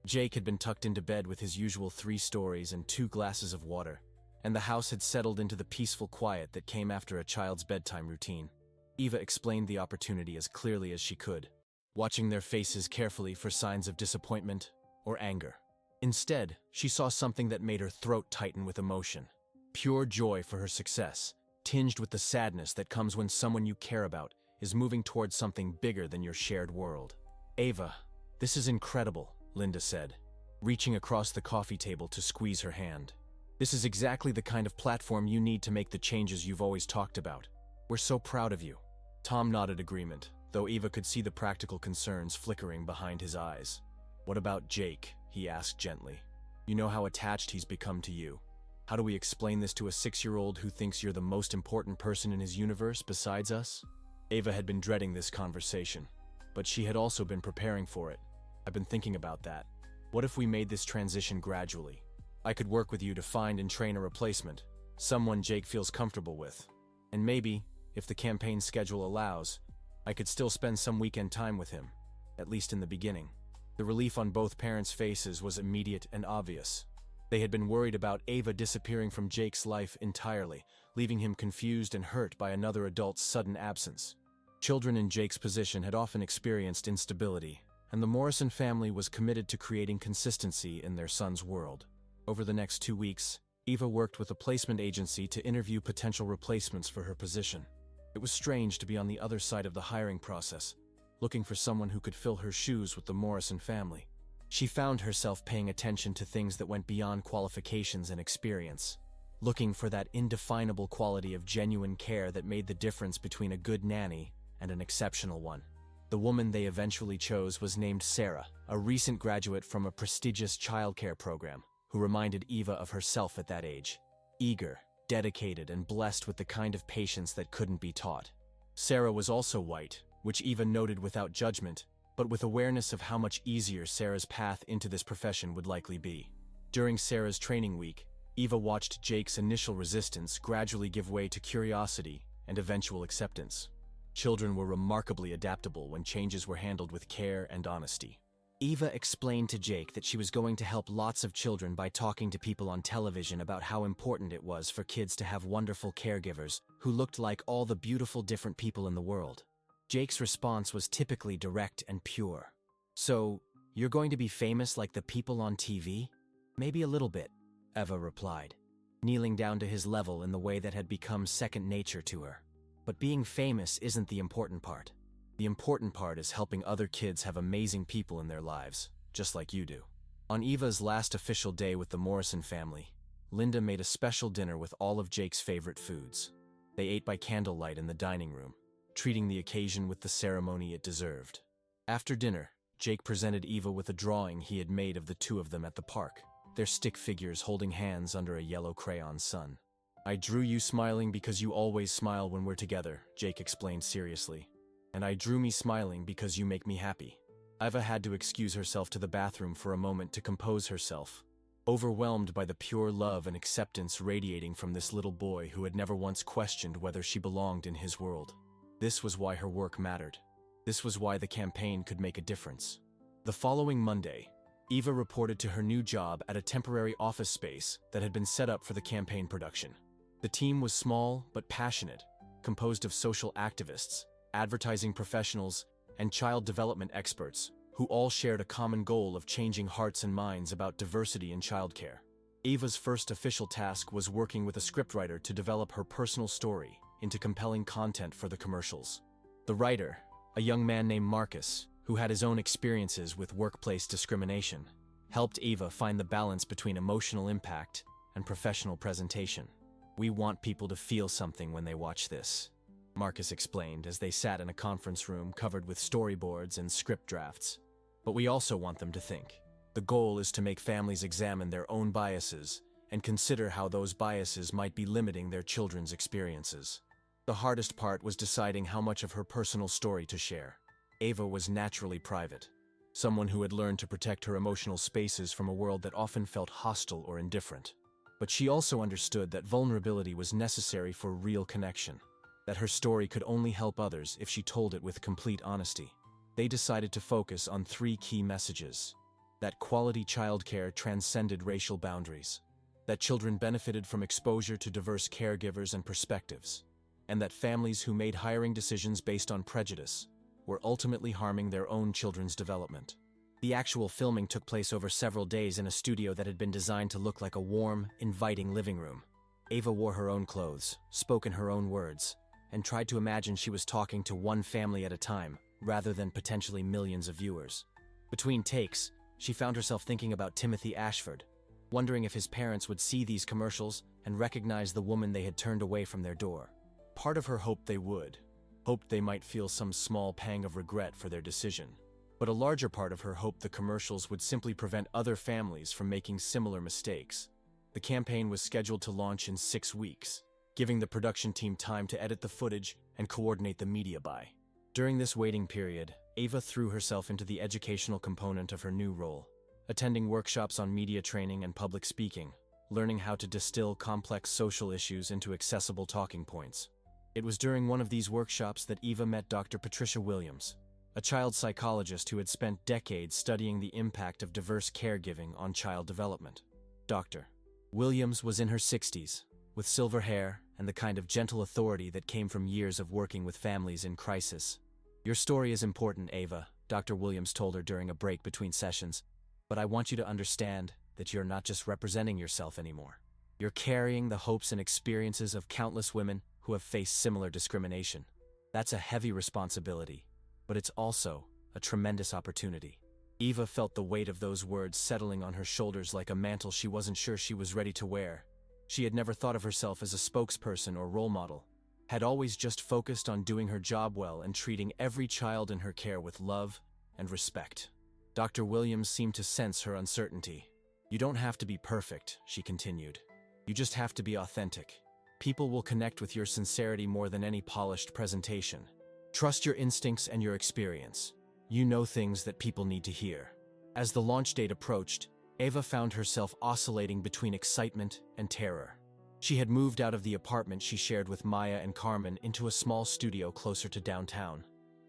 A: Jake had been tucked into bed with his usual 3 stories and 2 glasses of water, and the house had settled into the peaceful quiet that came after a child's bedtime routine. Eva explained the opportunity as clearly as she could, watching their faces carefully for signs of disappointment or anger. Instead, she saw something that made her throat tighten with emotion. Pure joy for her success, tinged with the sadness that comes when someone you care about is moving towards something bigger than your shared world. "Eva, this is incredible," Linda said, reaching across the coffee table to squeeze her hand. "This is exactly the kind of platform you need to make the changes you've always talked about. We're so proud of you." Tom nodded agreement, though Eva could see the practical concerns flickering behind his eyes. "What about Jake?" he asked gently. "You know how attached he's become to you. How do we explain this to a 6-year-old who thinks you're the most important person in his universe besides us?" Eva had been dreading this conversation, but she had also been preparing for it. "I've been thinking about that. What if we made this transition gradually? I could work with you to find and train a replacement, someone Jake feels comfortable with. And maybe, if the campaign schedule allows, I could still spend some weekend time with him, at least in the beginning." The relief on both parents' faces was immediate and obvious. They had been worried about Eva disappearing from Jake's life entirely, leaving him confused and hurt by another adult's sudden absence. Children in Jake's position had often experienced instability, and the Morrison family was committed to creating consistency in their son's world. Over the next 2 weeks, Eva worked with a placement agency to interview potential replacements for her position. It was strange to be on the other side of the hiring process, looking for someone who could fill her shoes with the Morrison family. She found herself paying attention to things that went beyond qualifications and experience, looking for that indefinable quality of genuine care that made the difference between a good nanny and an exceptional one. The woman they eventually chose was named Sarah, a recent graduate from a prestigious childcare program, who reminded Eva of herself at that age. Eager, dedicated, and blessed with the kind of patience that couldn't be taught. Sarah was also white, which Eva noted without judgment, but with awareness of how much easier Sarah's path into this profession would likely be. During Sarah's training week, Eva watched Jake's initial resistance gradually give way to curiosity and eventual acceptance. Children were remarkably adaptable when changes were handled with care and honesty. Eva explained to Jake that she was going to help lots of children by talking to people on television about how important it was for kids to have wonderful caregivers who looked like all the beautiful different people in the world. Jake's response was typically direct and pure. "So, you're going to be famous like the people on TV?" "Maybe a little bit," Eva replied, kneeling down to his level in the way that had become second nature to her. "But being famous isn't the important part. The important part is helping other kids have amazing people in their lives, just like you do." On Eva's last official day with the Morrison family, Linda made a special dinner with all of Jake's favorite foods. They ate by candlelight in the dining room, treating the occasion with the ceremony it deserved. After dinner, Jake presented Eva with a drawing he had made of the two of them at the park, their stick figures holding hands under a yellow crayon sun. "I drew you smiling because you always smile when we're together," Jake explained seriously. "And I drew me smiling because you make me happy." Eva had to excuse herself to the bathroom for a moment to compose herself, overwhelmed by the pure love and acceptance radiating from this little boy who had never once questioned whether she belonged in his world. This was why her work mattered. This was why the campaign could make a difference. The following Monday, Eva reported to her new job at a temporary office space that had been set up for the campaign production. The team was small but passionate, composed of social activists, advertising professionals, and child development experts, who all shared a common goal of changing hearts and minds about diversity in childcare. Eva's first official task was working with a scriptwriter to develop her personal story into compelling content for the commercials. The writer, a young man named Marcus, who had his own experiences with workplace discrimination, helped Eva find the balance between emotional impact and professional presentation. "We want people to feel something when they watch this," Marcus explained as they sat in a conference room covered with storyboards and script drafts. "But we also want them to think. The goal is to make families examine their own biases and consider how those biases might be limiting their children's experiences." The hardest part was deciding how much of her personal story to share. Eva was naturally private, someone who had learned to protect her emotional spaces from a world that often felt hostile or indifferent. But she also understood that vulnerability was necessary for real connection, that her story could only help others if she told it with complete honesty. They decided to focus on 3 key messages: that quality childcare transcended racial boundaries, that children benefited from exposure to diverse caregivers and perspectives, and that families who made hiring decisions based on prejudice were ultimately harming their own children's development. The actual filming took place over several days in a studio that had been designed to look like a warm, inviting living room. Eva wore her own clothes, spoke in her own words, and tried to imagine she was talking to one family at a time, rather than potentially millions of viewers. Between takes, she found herself thinking about Timothy Ashford, wondering if his parents would see these commercials and recognize the woman they had turned away from their door. Part of her hoped they would, hoped they might feel some small pang of regret for their decision. But a larger part of her hoped the commercials would simply prevent other families from making similar mistakes. The campaign was scheduled to launch in 6 weeks, giving the production team time to edit the footage and coordinate the media buy. During this waiting period, Eva threw herself into the educational component of her new role, attending workshops on media training and public speaking, learning how to distill complex social issues into accessible talking points. It was during one of these workshops that Eva met Dr. Patricia Williams, a child psychologist who had spent decades studying the impact of diverse caregiving on child development. Dr. Williams was in her 60s, with silver hair and the kind of gentle authority that came from years of working with families in crisis. "Your story is important, Eva," Dr. Williams told her during a break between sessions, "but I want you to understand that you're not just representing yourself anymore. You're carrying the hopes and experiences of countless women who have faced similar discrimination. That's a heavy responsibility, but it's also a tremendous opportunity." Eva felt the weight of those words settling on her shoulders like a mantle she wasn't sure she was ready to wear. She had never thought of herself as a spokesperson or role model, had always just focused on doing her job well and treating every child in her care with love and respect. Dr. Williams seemed to sense her uncertainty. "You don't have to be perfect," she continued. "You just have to be authentic. People will connect with your sincerity more than any polished presentation. Trust your instincts and your experience. You know things that people need to hear." As the launch date approached, Ava found herself oscillating between excitement and terror. She had moved out of the apartment she shared with Maya and Carmen into a small studio closer to downtown,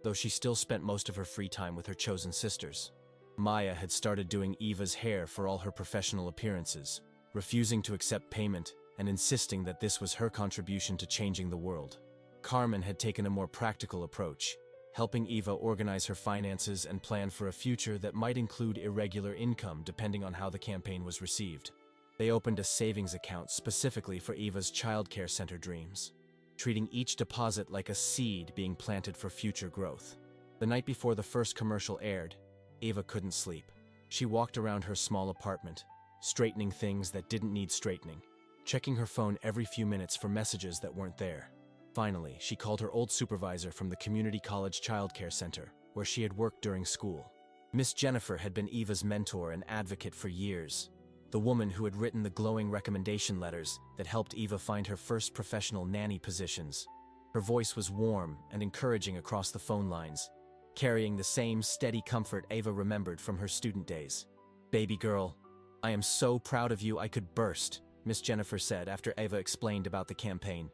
A: though she still spent most of her free time with her chosen sisters. Maya had started doing Eva's hair for all her professional appearances, refusing to accept payment and insisting that this was her contribution to changing the world. Carmen had taken a more practical approach, helping Eva organize her finances and plan for a future that might include irregular income depending on how the campaign was received. They opened a savings account specifically for Eva's childcare center dreams, treating each deposit like a seed being planted for future growth. The night before the first commercial aired, Eva couldn't sleep. She walked around her small apartment, straightening things that didn't need straightening, checking her phone every few minutes for messages that weren't there. Finally, she called her old supervisor from the community college childcare center, where she had worked during school. Miss Jennifer had been Eva's mentor and advocate for years, the woman who had written the glowing recommendation letters that helped Eva find her first professional nanny positions. Her voice was warm and encouraging across the phone lines, carrying the same steady comfort Eva remembered from her student days. "Baby girl, I am so proud of you I could burst," Miss Jennifer said after Eva explained about the campaign.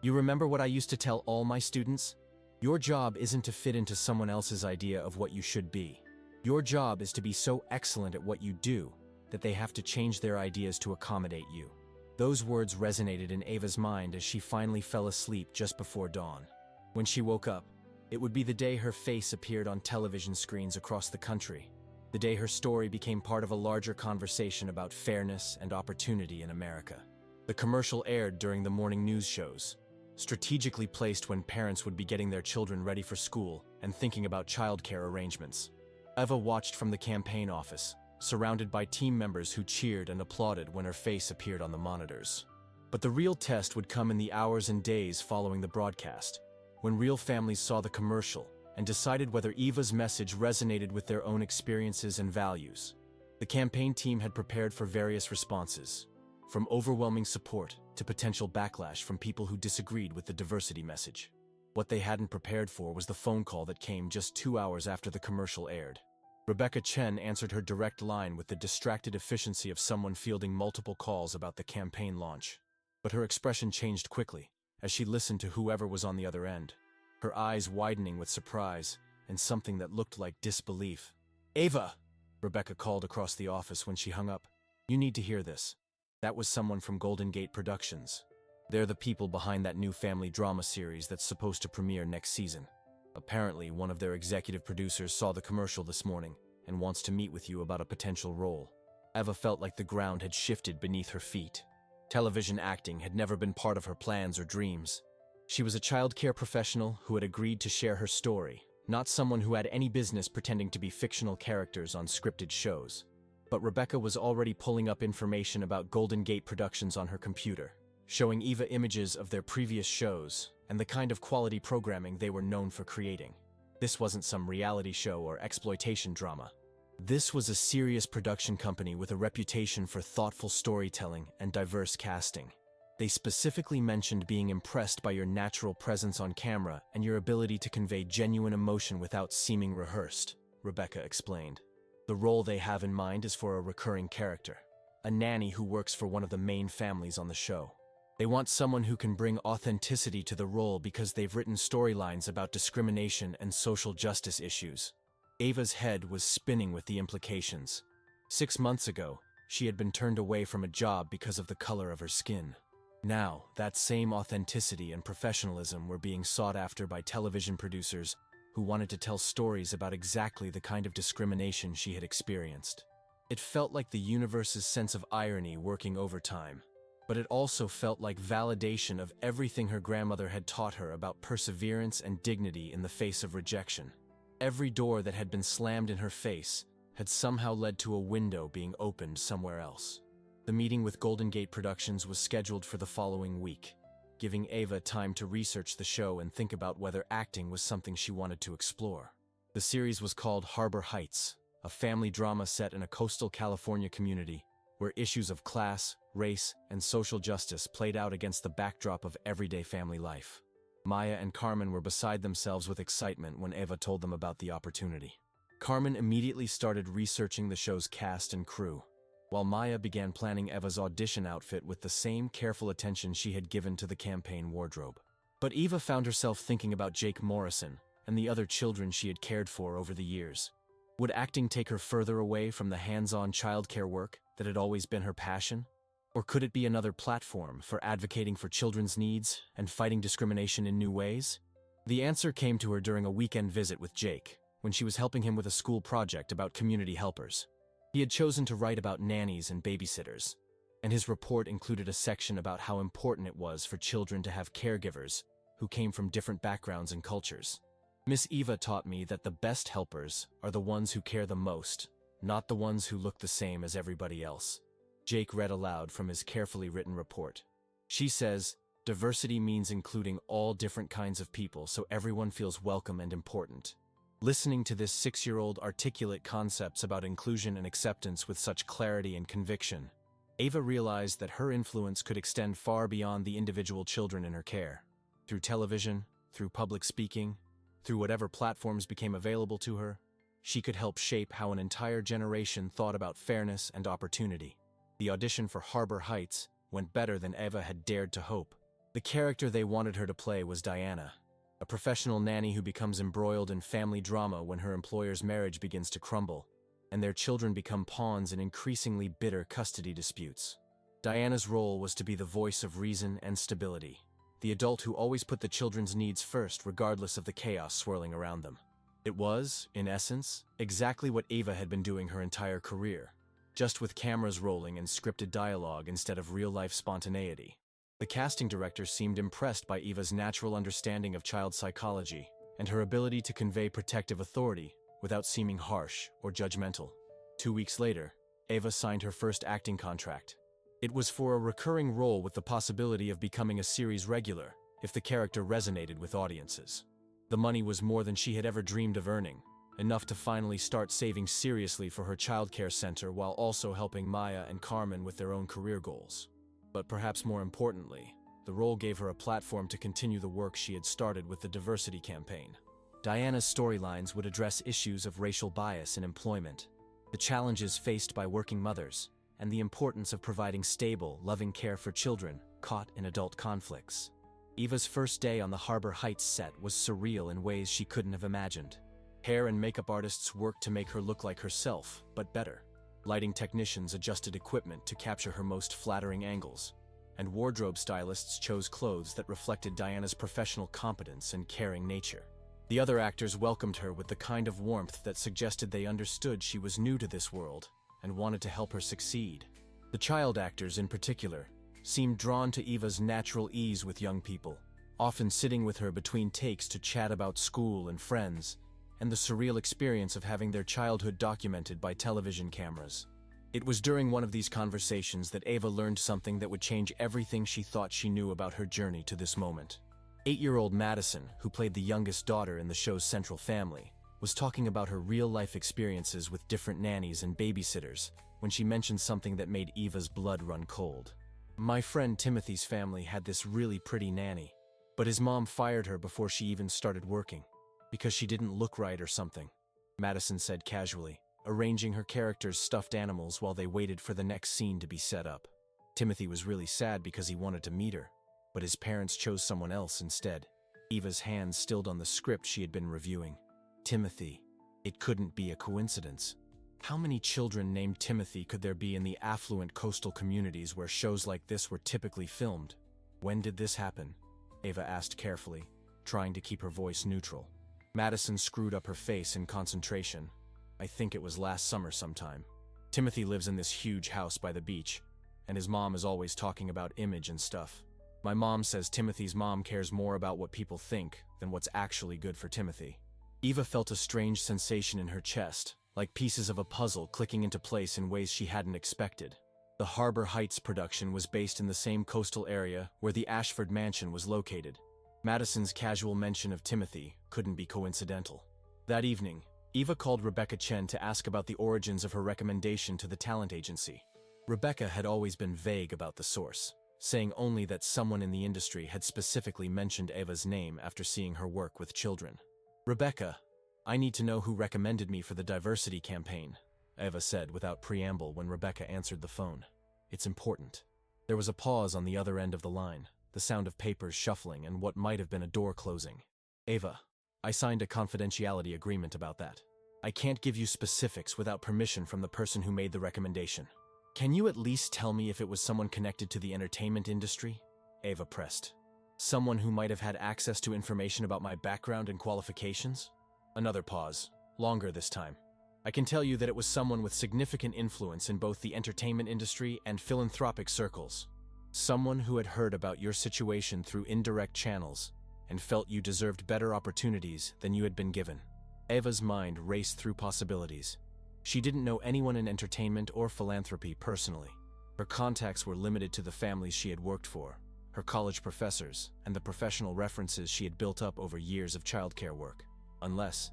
A: "You remember what I used to tell all my students? Your job isn't to fit into someone else's idea of what you should be. Your job is to be so excellent at what you do that they have to change their ideas to accommodate you." Those words resonated in Ava's mind as she finally fell asleep just before dawn. When she woke up, it would be the day her face appeared on television screens across the country, the day her story became part of a larger conversation about fairness and opportunity in America. The commercial aired during the morning news shows, strategically placed when parents would be getting their children ready for school and thinking about childcare arrangements. Eva watched from the campaign office, surrounded by team members who cheered and applauded when her face appeared on the monitors. But the real test would come in the hours and days following the broadcast, when real families saw the commercial and decided whether Eva's message resonated with their own experiences and values. The campaign team had prepared for various responses, from overwhelming support to potential backlash from people who disagreed with the diversity message. What they hadn't prepared for was the phone call that came just 2 hours after the commercial aired. Rebecca Chen answered her direct line with the distracted efficiency of someone fielding multiple calls about the campaign launch. But her expression changed quickly as she listened to whoever was on the other end, her eyes widening with surprise and something that looked like disbelief. "Ava!" Rebecca called across the office when she hung up. "You need to hear this." That was someone from Golden Gate Productions. They're the people behind that new family drama series that's supposed to premiere next season. Apparently, one of their executive producers saw the commercial this morning and wants to meet with you about a potential role. Eva felt like the ground had shifted beneath her feet. Television acting had never been part of her plans or dreams. She was a childcare professional who had agreed to share her story, not someone who had any business pretending to be fictional characters on scripted shows. But Rebecca was already pulling up information about Golden Gate Productions on her computer, showing Eva images of their previous shows and the kind of quality programming they were known for creating. This wasn't some reality show or exploitation drama. This was a serious production company with a reputation for thoughtful storytelling and diverse casting. They specifically mentioned being impressed by your natural presence on camera and your ability to convey genuine emotion without seeming rehearsed, Rebecca explained. The role they have in mind is for a recurring character, a nanny who works for one of the main families on the show. They want someone who can bring authenticity to the role because they've written storylines about discrimination and social justice issues. Ava's head was spinning with the implications. 6 months ago, she had been turned away from a job because of the color of her skin. Now, that same authenticity and professionalism were being sought after by television producers who wanted to tell stories about exactly the kind of discrimination she had experienced. It felt like the universe's sense of irony working overtime. But it also felt like validation of everything her grandmother had taught her about perseverance and dignity in the face of rejection. Every door that had been slammed in her face had somehow led to a window being opened somewhere else. The meeting with Golden Gate Productions was scheduled for the following week, giving Ava time to research the show and think about whether acting was something she wanted to explore. The series was called Harbor Heights, a family drama set in a coastal California community where issues of class, race, and social justice played out against the backdrop of everyday family life. Maya and Carmen were beside themselves with excitement when Eva told them about the opportunity. Carmen immediately started researching the show's cast and crew. while Maya began planning Eva's audition outfit with the same careful attention she had given to the campaign wardrobe. But Eva found herself thinking about Jake Morrison and the other children she had cared for over the years. Would acting take her further away from the hands-on childcare work that had always been her passion? Or could it be another platform for advocating for children's needs and fighting discrimination in new ways? The answer came to her during a weekend visit with Jake, when she was helping him with a school project about community helpers. He had chosen to write about nannies and babysitters, and his report included a section about how important it was for children to have caregivers who came from different backgrounds and cultures. Miss Eva taught me that the best helpers are the ones who care the most, not the ones who look the same as everybody else. Jake read aloud from his carefully written report. She says, "Diversity means including all different kinds of people so everyone feels welcome and important." Listening to this 6-year-old articulate concepts about inclusion and acceptance with such clarity and conviction, Eva realized that her influence could extend far beyond the individual children in her care. Through television, through public speaking, through whatever platforms became available to her, she could help shape how an entire generation thought about fairness and opportunity. The audition for Harbor Heights went better than Eva had dared to hope. The character they wanted her to play was Diana, a professional nanny who becomes embroiled in family drama when her employer's marriage begins to crumble, and their children become pawns in increasingly bitter custody disputes. Diana's role was to be the voice of reason and stability, the adult who always put the children's needs first regardless of the chaos swirling around them. It was, in essence, exactly what Eva had been doing her entire career, just with cameras rolling and scripted dialogue instead of real-life spontaneity. The casting director seemed impressed by Eva's natural understanding of child psychology and her ability to convey protective authority without seeming harsh or judgmental. 2 weeks later, Eva signed her first acting contract. It was for a recurring role with the possibility of becoming a series regular if the character resonated with audiences. The money was more than she had ever dreamed of earning, enough to finally start saving seriously for her childcare center while also helping Maya and Carmen with their own career goals. But perhaps more importantly, the role gave her a platform to continue the work she had started with the diversity campaign. Diana's storylines would address issues of racial bias in employment, the challenges faced by working mothers, and the importance of providing stable, loving care for children caught in adult conflicts. Eva's first day on the Harbor Heights set was surreal in ways she couldn't have imagined. Hair and makeup artists worked to make her look like herself, but better. Lighting technicians adjusted equipment to capture her most flattering angles, and wardrobe stylists chose clothes that reflected Diana's professional competence and caring nature. The other actors welcomed her with the kind of warmth that suggested they understood she was new to this world and wanted to help her succeed. The child actors, in particular, seemed drawn to Eva's natural ease with young people, often sitting with her between takes to chat about school and friends, and the surreal experience of having their childhood documented by television cameras. It was during one of these conversations that Eva learned something that would change everything she thought she knew about her journey to this moment. 8-year-old Madison, who played the youngest daughter in the show's central family, was talking about her real-life experiences with different nannies and babysitters when she mentioned something that made Eva's blood run cold. "My friend Timothy's family had this really pretty nanny, but his mom fired her before she even started working, because she didn't look right or something," Madison said casually, arranging her character's stuffed animals while they waited for the next scene to be set up. Timothy was really sad because he wanted to meet her, but his parents chose someone else instead. Eva's hands stilled on the script she had been reviewing. Timothy. It couldn't be a coincidence. How many children named Timothy could there be in the affluent coastal communities where shows like this were typically filmed? "When did this happen?" Eva asked carefully, trying to keep her voice neutral. Madison screwed up her face in concentration. "I think it was last summer sometime. Timothy lives in this huge house by the beach, and his mom is always talking about image and stuff. My mom says Timothy's mom cares more about what people think than what's actually good for Timothy." Eva felt a strange sensation in her chest, like pieces of a puzzle clicking into place in ways she hadn't expected. The Harbor Heights production was based in the same coastal area where the Ashford mansion was located. Madison's casual mention of Timothy couldn't be coincidental. That evening, Eva called Rebecca Chen to ask about the origins of her recommendation to the talent agency. Rebecca had always been vague about the source, saying only that someone in the industry had specifically mentioned Eva's name after seeing her work with children. "Rebecca, I need to know who recommended me for the diversity campaign," Eva said without preamble when Rebecca answered the phone. It's important. There was a pause on the other end of the line, the sound of papers shuffling and what might have been a door closing. Eva, I signed a confidentiality agreement about that. I can't give you specifics without permission from the person who made the recommendation. Can you at least tell me if it was someone connected to the entertainment industry? Eva pressed. Someone who might have had access to information about my background and qualifications? Another pause, longer this time. I can tell you that it was someone with significant influence in both the entertainment industry and philanthropic circles. Someone who had heard about your situation through indirect channels and felt you deserved better opportunities than you had been given. Eva's mind raced through possibilities. She didn't know anyone in entertainment or philanthropy personally. Her contacts were limited to the families she had worked for, her college professors, and the professional references she had built up over years of childcare work. Unless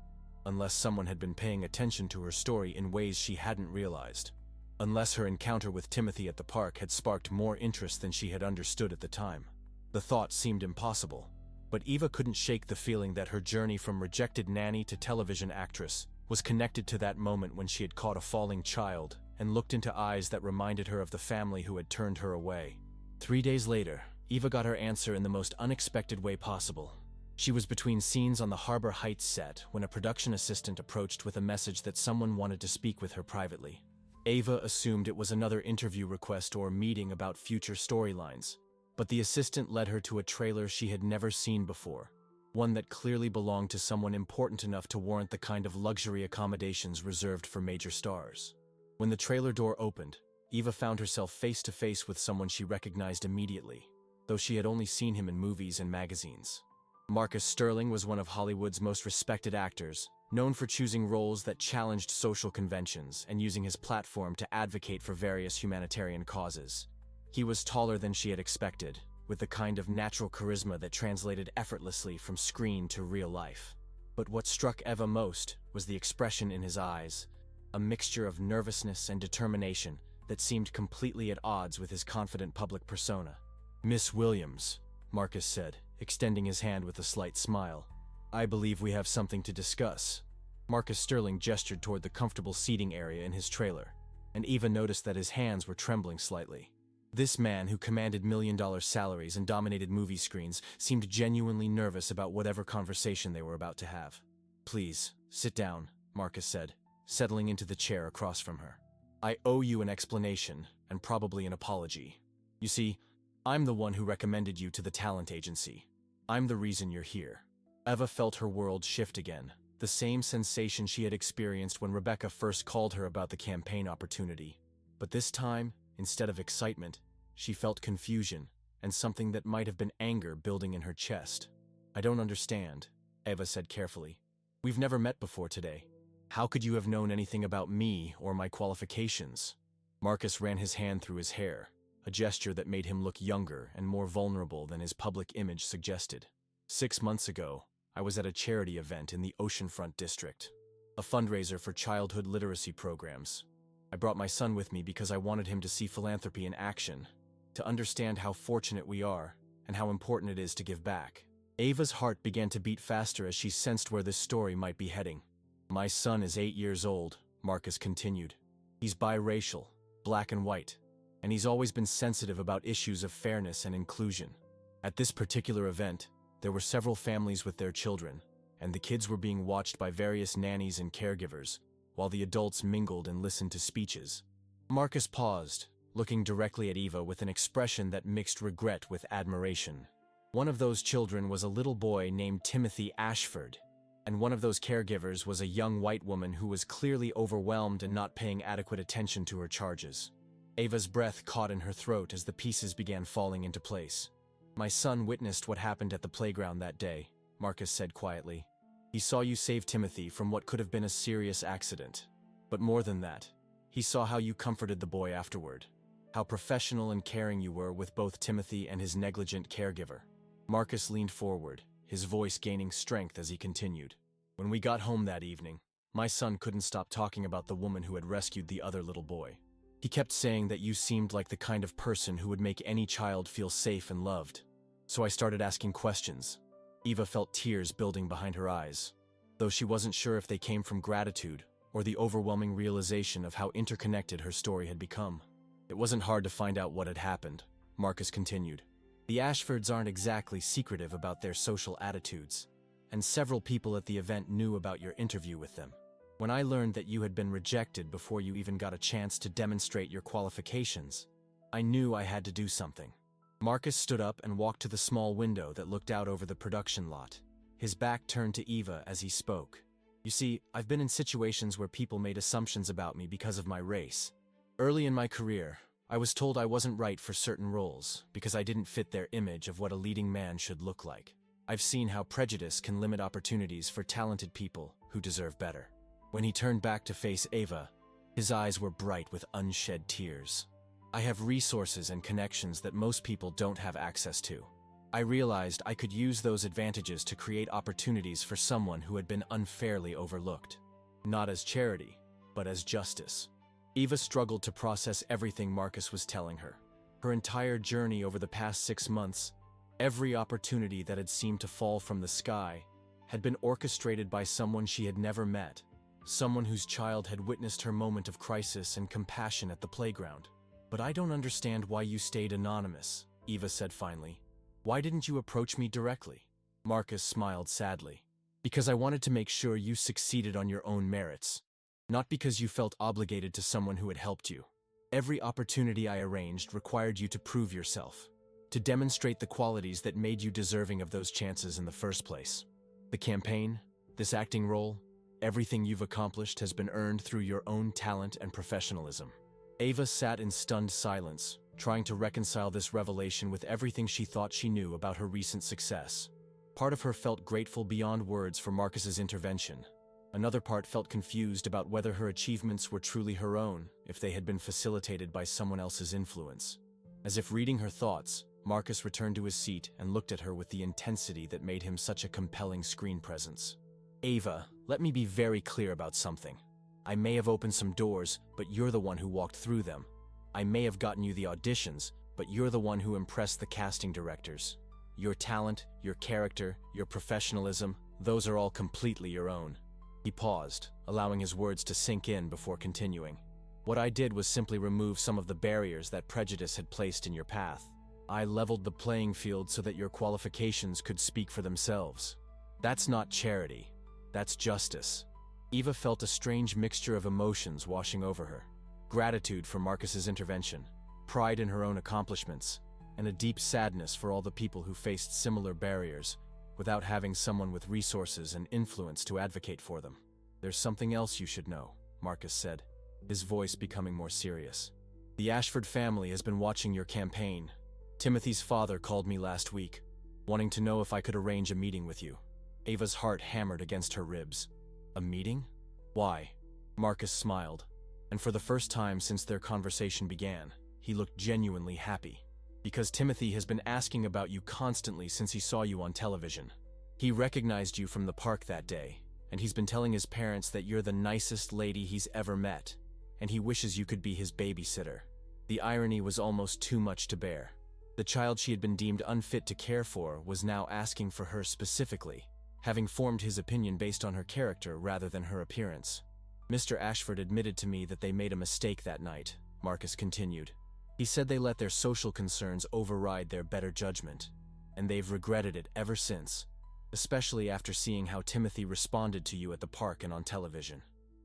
A: someone had been paying attention to her story in ways she hadn't realized. Unless her encounter with Timothy at the park had sparked more interest than she had understood at the time. The thought seemed impossible, but Eva couldn't shake the feeling that her journey from rejected nanny to television actress was connected to that moment when she had caught a falling child and looked into eyes that reminded her of the family who had turned her away. 3 days later, Eva got her answer in the most unexpected way possible. She was between scenes on the Harbor Heights set when a production assistant approached with a message that someone wanted to speak with her privately. Eva assumed it was another interview request or meeting about future storylines, but the assistant led her to a trailer she had never seen before, one that clearly belonged to someone important enough to warrant the kind of luxury accommodations reserved for major stars. When the trailer door opened, Eva found herself face to face with someone she recognized immediately, though she had only seen him in movies and magazines. Marcus Sterling was one of Hollywood's most respected actors, known for choosing roles that challenged social conventions and using his platform to advocate for various humanitarian causes. He was taller than she had expected, with the kind of natural charisma that translated effortlessly from screen to real life. But what struck Eva most was the expression in his eyes, a mixture of nervousness and determination that seemed completely at odds with his confident public persona. "Miss Williams," Marcus said, extending his hand with a slight smile. "I believe we have something to discuss." Marcus Sterling gestured toward the comfortable seating area in his trailer, and Eva noticed that his hands were trembling slightly. This man, who commanded million-dollar salaries and dominated movie screens, seemed genuinely nervous about whatever conversation they were about to have. "Please, sit down," Marcus said, settling into the chair across from her. "I owe you an explanation, and probably an apology. You see, I'm the one who recommended you to the talent agency. I'm the reason you're here." Eva felt her world shift again, the same sensation she had experienced when Rebecca first called her about the campaign opportunity. But this time, instead of excitement, she felt confusion and something that might have been anger building in her chest. "I don't understand," Eva said carefully. "We've never met before today. How could you have known anything about me or my qualifications?" Marcus ran his hand through his hair, a gesture that made him look younger and more vulnerable than his public image suggested. 6 months ago, I was at a charity event in the Oceanfront district, a fundraiser for childhood literacy programs. I brought my son with me because I wanted him to see philanthropy in action, to understand how fortunate we are and how important it is to give back. Eva's heart began to beat faster as she sensed where this story might be heading. "My son is 8 years old," Marcus continued. "He's biracial, black and white, and he's always been sensitive about issues of fairness and inclusion. At this particular event, there were several families with their children, and the kids were being watched by various nannies and caregivers, while the adults mingled and listened to speeches." Marcus paused, looking directly at Eva with an expression that mixed regret with admiration. One of those children was a little boy named Timothy Ashford, and one of those caregivers was a young white woman who was clearly overwhelmed and not paying adequate attention to her charges. Eva's breath caught in her throat as the pieces began falling into place. "My son witnessed what happened at the playground that day," Marcus said quietly. "He saw you save Timothy from what could have been a serious accident. But more than that, he saw how you comforted the boy afterward, how professional and caring you were with both Timothy and his negligent caregiver." Marcus leaned forward, his voice gaining strength as he continued. "When we got home that evening, my son couldn't stop talking about the woman who had rescued the other little boy. He kept saying that you seemed like the kind of person who would make any child feel safe and loved. So I started asking questions." Eva felt tears building behind her eyes, though she wasn't sure if they came from gratitude or the overwhelming realization of how interconnected her story had become. It wasn't hard to find out what had happened, Marcus continued. The Ashfords aren't exactly secretive about their social attitudes, and several people at the event knew about your interview with them. When I learned that you had been rejected before you even got a chance to demonstrate your qualifications, I knew I had to do something. Marcus stood up and walked to the small window that looked out over the production lot. His back turned to Eva as he spoke. You see, I've been in situations where people made assumptions about me because of my race. Early in my career, I was told I wasn't right for certain roles because I didn't fit their image of what a leading man should look like. I've seen how prejudice can limit opportunities for talented people who deserve better. When he turned back to face Eva, his eyes were bright with unshed tears. I have resources and connections that most people don't have access to. I realized I could use those advantages to create opportunities for someone who had been unfairly overlooked. Not as charity, but as justice. Eva struggled to process everything Marcus was telling her. Her entire journey over the past 6 months, every opportunity that had seemed to fall from the sky, had been orchestrated by someone she had never met, someone whose child had witnessed her moment of crisis and compassion at the playground. But I don't understand why you stayed anonymous, Eva said finally. Why didn't you approach me directly? Marcus smiled sadly. Because I wanted to make sure you succeeded on your own merits, not because you felt obligated to someone who had helped you. Every opportunity I arranged required you to prove yourself, to demonstrate the qualities that made you deserving of those chances in the first place. The campaign, this acting role, everything you've accomplished has been earned through your own talent and professionalism. Eva sat in stunned silence, trying to reconcile this revelation with everything she thought she knew about her recent success. Part of her felt grateful beyond words for Marcus's intervention. Another part felt confused about whether her achievements were truly her own, if they had been facilitated by someone else's influence. As if reading her thoughts, Marcus returned to his seat and looked at her with the intensity that made him such a compelling screen presence. Eva, let me be very clear about something. I may have opened some doors, but you're the one who walked through them. I may have gotten you the auditions, but you're the one who impressed the casting directors. Your talent, your character, your professionalism, those are all completely your own. He paused, allowing his words to sink in before continuing. What I did was simply remove some of the barriers that prejudice had placed in your path. I leveled the playing field so that your qualifications could speak for themselves. That's not charity. That's justice. Eva felt a strange mixture of emotions washing over her. Gratitude for Marcus's intervention, pride in her own accomplishments, and a deep sadness for all the people who faced similar barriers without having someone with resources and influence to advocate for them. There's something else you should know, Marcus said, his voice becoming more serious. The Ashford family has been watching your campaign. Timothy's father called me last week, wanting to know if I could arrange a meeting with you. Ava's heart hammered against her ribs. A meeting? Why? Marcus smiled, and for the first time since their conversation began, he looked genuinely happy. Because Timothy has been asking about you constantly since he saw you on television. He recognized you from the park that day, and he's been telling his parents that you're the nicest lady he's ever met, and he wishes you could be his babysitter. The irony was almost too much to bear. The child she had been deemed unfit to care for was now asking for her specifically, having formed his opinion based on her character rather than her appearance. Mr. Ashford admitted to me that they made a mistake that night, Marcus continued. He said they let their social concerns override their better judgment, and they've regretted it ever since, especially after seeing how Timothy responded to you at the park and on television.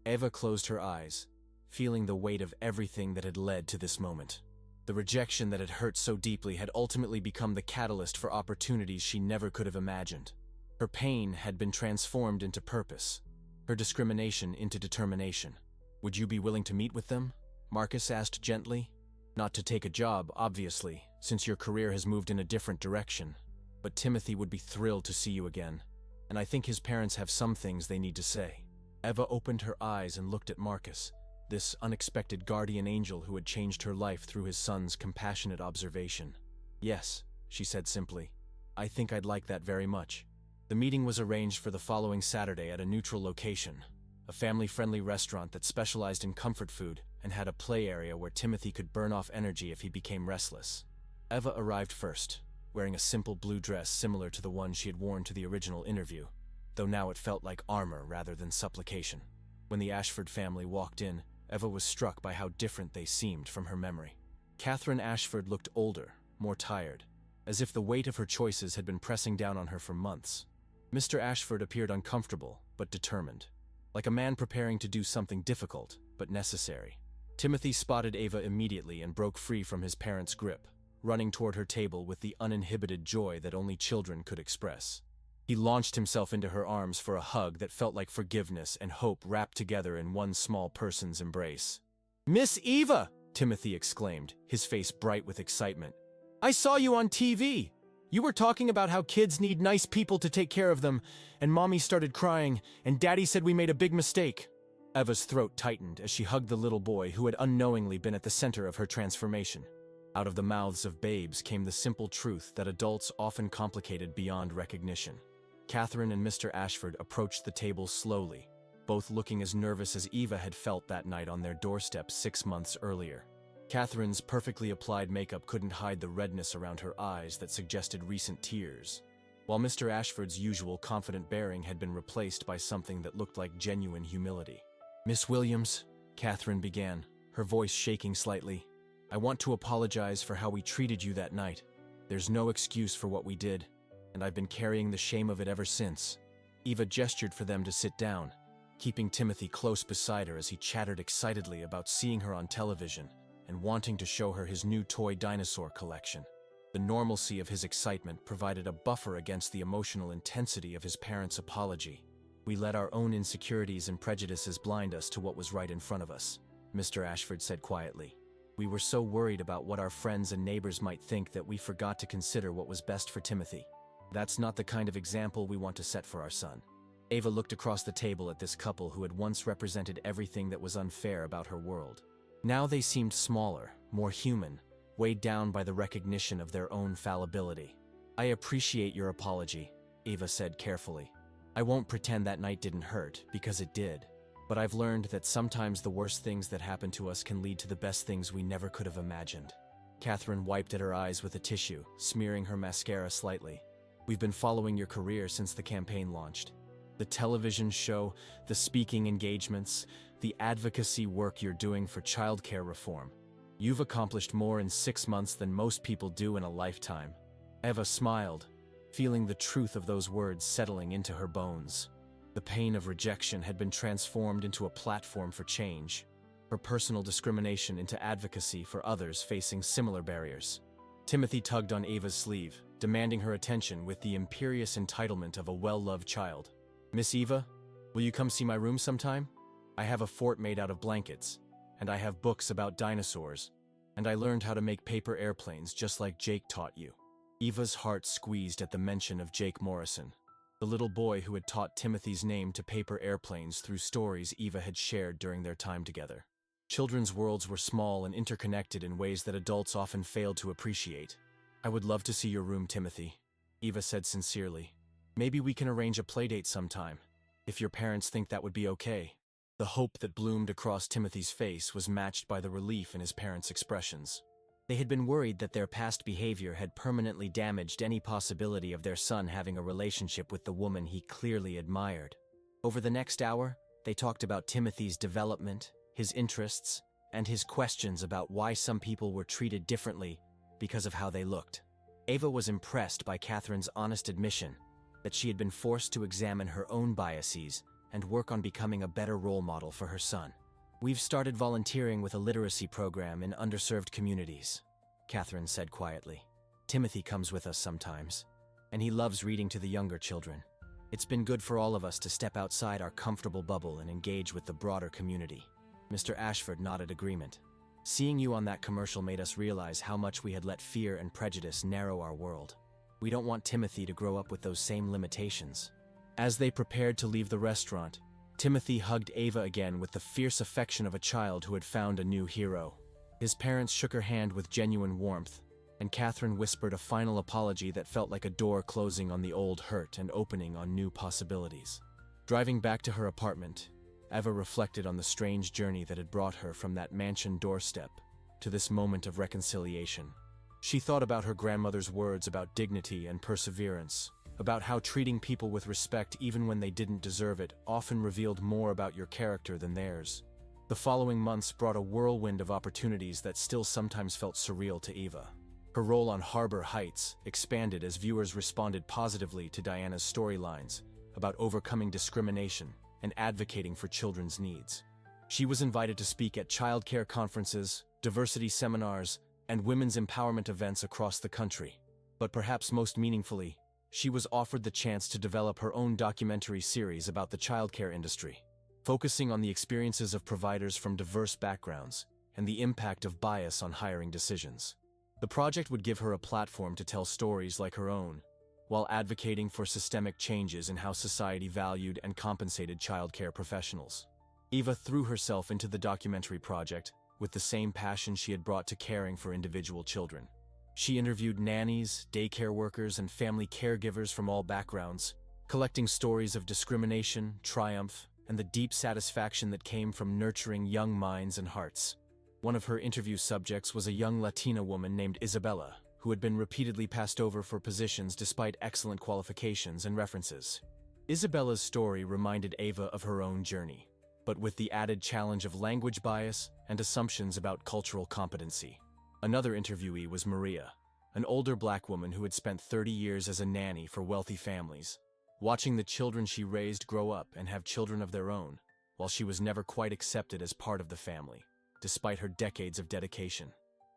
A: Eva closed her eyes, feeling the weight of everything that had led to this moment. The rejection that had hurt so deeply had ultimately become the catalyst for opportunities she never could have imagined. Her pain had been transformed into purpose, her discrimination into determination. Would you be willing to meet with them? Marcus asked gently. Not to take a job, obviously, since your career has moved in a different direction. But Timothy would be thrilled to see you again, and I think his parents have some things they need to say. Eva opened her eyes and looked at Marcus, this unexpected guardian angel who had changed her life through his son's compassionate observation. Yes, she said simply. I think I'd like that very much. The meeting was arranged for the following Saturday at a neutral location, a family-friendly restaurant that specialized in comfort food and had a play area where Timothy could burn off energy if he became restless. Eva arrived first, wearing a simple blue dress similar to the one she had worn to the original interview, though now it felt like armor rather than supplication. When the Ashford family walked in, Eva was struck by how different they seemed from her memory. Catherine Ashford looked older, more tired, as if the weight of her choices had been pressing down on her for months. Mr. Ashford appeared uncomfortable, but determined, like a man preparing to do something difficult, but necessary. Timothy spotted Eva immediately and broke free from his parents' grip, running toward her table with the uninhibited joy that only children could express. He launched himself into her arms for a hug that felt like forgiveness and hope wrapped together in one small person's embrace. "Miss Eva!" Timothy exclaimed, his face bright with excitement. "I saw you on TV! You were talking about how kids need nice people to take care of them, and Mommy started crying, and Daddy said we made a big mistake." Eva's throat tightened as she hugged the little boy who had unknowingly been at the center of her transformation. Out of the mouths of babes came the simple truth that adults often complicated beyond recognition. Catherine and Mr. Ashford approached the table slowly, both looking as nervous as Eva had felt that night on their doorstep 6 months earlier. Catherine's perfectly applied makeup couldn't hide the redness around her eyes that suggested recent tears, while Mr. Ashford's usual confident bearing had been replaced by something that looked like genuine humility. "Miss Williams," Catherine began, her voice shaking slightly, "I want to apologize for how we treated you that night. There's no excuse for what we did, and I've been carrying the shame of it ever since." Eva gestured for them to sit down, keeping Timothy close beside her as he chattered excitedly about seeing her on television and wanting to show her his new toy dinosaur collection. The normalcy of his excitement provided a buffer against the emotional intensity of his parents' apology. "We let our own insecurities and prejudices blind us to what was right in front of us," Mr. Ashford said quietly. "We were so worried about what our friends and neighbors might think that we forgot to consider what was best for Timothy. That's not the kind of example we want to set for our son." Eva looked across the table at this couple who had once represented everything that was unfair about her world. Now they seemed smaller, more human, weighed down by the recognition of their own fallibility. "I appreciate your apology," Eva said carefully. "I won't pretend that night didn't hurt, because it did. But I've learned that sometimes the worst things that happen to us can lead to the best things we never could have imagined." Catherine wiped at her eyes with a tissue, smearing her mascara slightly. "We've been following your career since the campaign launched. The television show, the speaking engagements, the advocacy work you're doing for childcare reform. You've accomplished more in 6 months than most people do in a lifetime." Eva smiled, feeling the truth of those words settling into her bones. The pain of rejection had been transformed into a platform for change, her personal discrimination into advocacy for others facing similar barriers. Timothy tugged on Eva's sleeve, demanding her attention with the imperious entitlement of a well-loved child. "Miss Eva, will you come see my room sometime? I have a fort made out of blankets, and I have books about dinosaurs, and I learned how to make paper airplanes just like Jake taught you." Eva's heart squeezed at the mention of Jake Morrison, the little boy who had taught Timothy's name to paper airplanes through stories Eva had shared during their time together. Children's worlds were small and interconnected in ways that adults often failed to appreciate. "I would love to see your room, Timothy," Eva said sincerely. "Maybe we can arrange a playdate sometime, if your parents think that would be okay." The hope that bloomed across Timothy's face was matched by the relief in his parents' expressions. They had been worried that their past behavior had permanently damaged any possibility of their son having a relationship with the woman he clearly admired. Over the next hour, they talked about Timothy's development, his interests, and his questions about why some people were treated differently because of how they looked. Eva was impressed by Catherine's honest admission that she had been forced to examine her own biases and work on becoming a better role model for her son. "We've started volunteering with a literacy program in underserved communities," Catherine said quietly. "Timothy comes with us sometimes, and he loves reading to the younger children. It's been good for all of us to step outside our comfortable bubble and engage with the broader community." Mr. Ashford nodded agreement. "Seeing you on that commercial made us realize how much we had let fear and prejudice narrow our world. We don't want Timothy to grow up with those same limitations." As they prepared to leave the restaurant, Timothy hugged Eva again with the fierce affection of a child who had found a new hero. His parents shook her hand with genuine warmth, and Catherine whispered a final apology that felt like a door closing on the old hurt and opening on new possibilities. Driving back to her apartment, Eva reflected on the strange journey that had brought her from that mansion doorstep to this moment of reconciliation. She thought about her grandmother's words about dignity and perseverance, about how treating people with respect even when they didn't deserve it often revealed more about your character than theirs. The following months brought a whirlwind of opportunities that still sometimes felt surreal to Eva. Her role on Harbor Heights expanded as viewers responded positively to Diana's storylines about overcoming discrimination and advocating for children's needs. She was invited to speak at childcare conferences, diversity seminars, and women's empowerment events across the country. But perhaps most meaningfully, she was offered the chance to develop her own documentary series about the childcare industry, focusing on the experiences of providers from diverse backgrounds and the impact of bias on hiring decisions. The project would give her a platform to tell stories like her own, while advocating for systemic changes in how society valued and compensated childcare professionals. Eva threw herself into the documentary project with the same passion she had brought to caring for individual children. She interviewed nannies, daycare workers, and family caregivers from all backgrounds, collecting stories of discrimination, triumph, and the deep satisfaction that came from nurturing young minds and hearts. One of her interview subjects was a young Latina woman named Isabella, who had been repeatedly passed over for positions despite excellent qualifications and references. Isabella's story reminded Eva of her own journey, but with the added challenge of language bias and assumptions about cultural competency. Another interviewee was Maria, an older black woman who had spent 30 years as a nanny for wealthy families, watching the children she raised grow up and have children of their own, while she was never quite accepted as part of the family, despite her decades of dedication.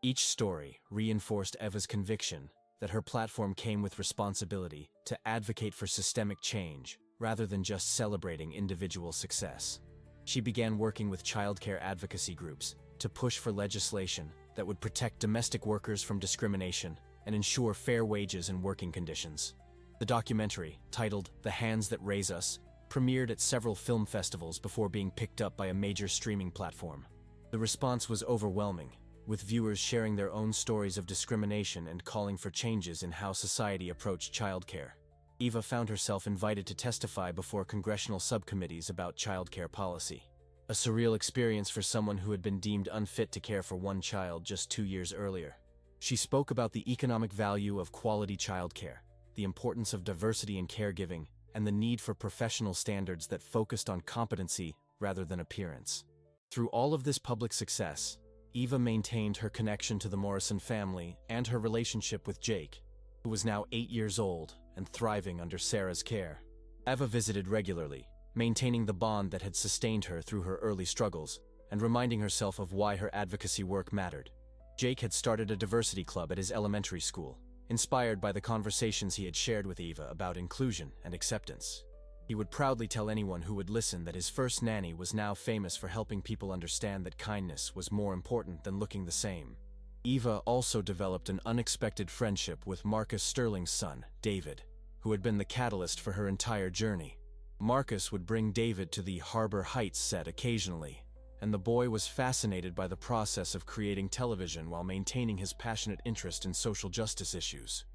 A: Each story reinforced Eva's conviction that her platform came with responsibility to advocate for systemic change rather than just celebrating individual success. She began working with childcare advocacy groups to push for legislation that would protect domestic workers from discrimination and ensure fair wages and working conditions. The documentary, titled The Hands That Raise Us, premiered at several film festivals before being picked up by a major streaming platform. The response was overwhelming, with viewers sharing their own stories of discrimination and calling for changes in how society approached childcare. Eva found herself invited to testify before congressional subcommittees about childcare policy. A surreal experience for someone who had been deemed unfit to care for one child just 2 years earlier. She spoke about the economic value of quality childcare, the importance of diversity in caregiving, and the need for professional standards that focused on competency rather than appearance. Through all of this public success, Eva maintained her connection to the Morrison family and her relationship with Jake, who was now 8 years old and thriving under Sarah's care. Eva visited regularly, maintaining the bond that had sustained her through her early struggles, and reminding herself of why her advocacy work mattered. Jake had started a diversity club at his elementary school, inspired by the conversations he had shared with Eva about inclusion and acceptance. He would proudly tell anyone who would listen that his first nanny was now famous for helping people understand that kindness was more important than looking the same. Eva also developed an unexpected friendship with Marcus Sterling's son, David, who had been the catalyst for her entire journey. Marcus would bring David to the Harbor Heights set occasionally, and the boy was fascinated by the process of creating television while maintaining his passionate interest in social justice issues.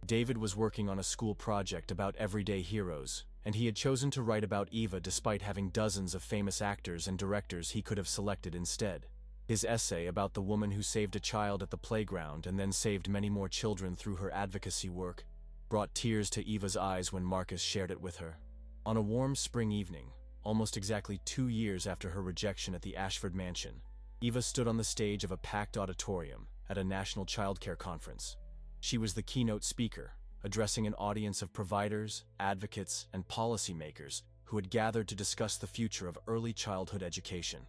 A: David was working on a school project about everyday heroes, and he had chosen to write about Eva despite having dozens of famous actors and directors he could have selected instead. His essay about the woman who saved a child at the playground and then saved many more children through her advocacy work brought tears to Eva's eyes when Marcus shared it with her. On a warm spring evening, almost exactly 2 years after her rejection at the Ashford mansion, Eva stood on the stage of a packed auditorium at a national childcare conference. She was the keynote speaker, addressing an audience of providers, advocates, and policymakers who had gathered to discuss the future of early childhood education.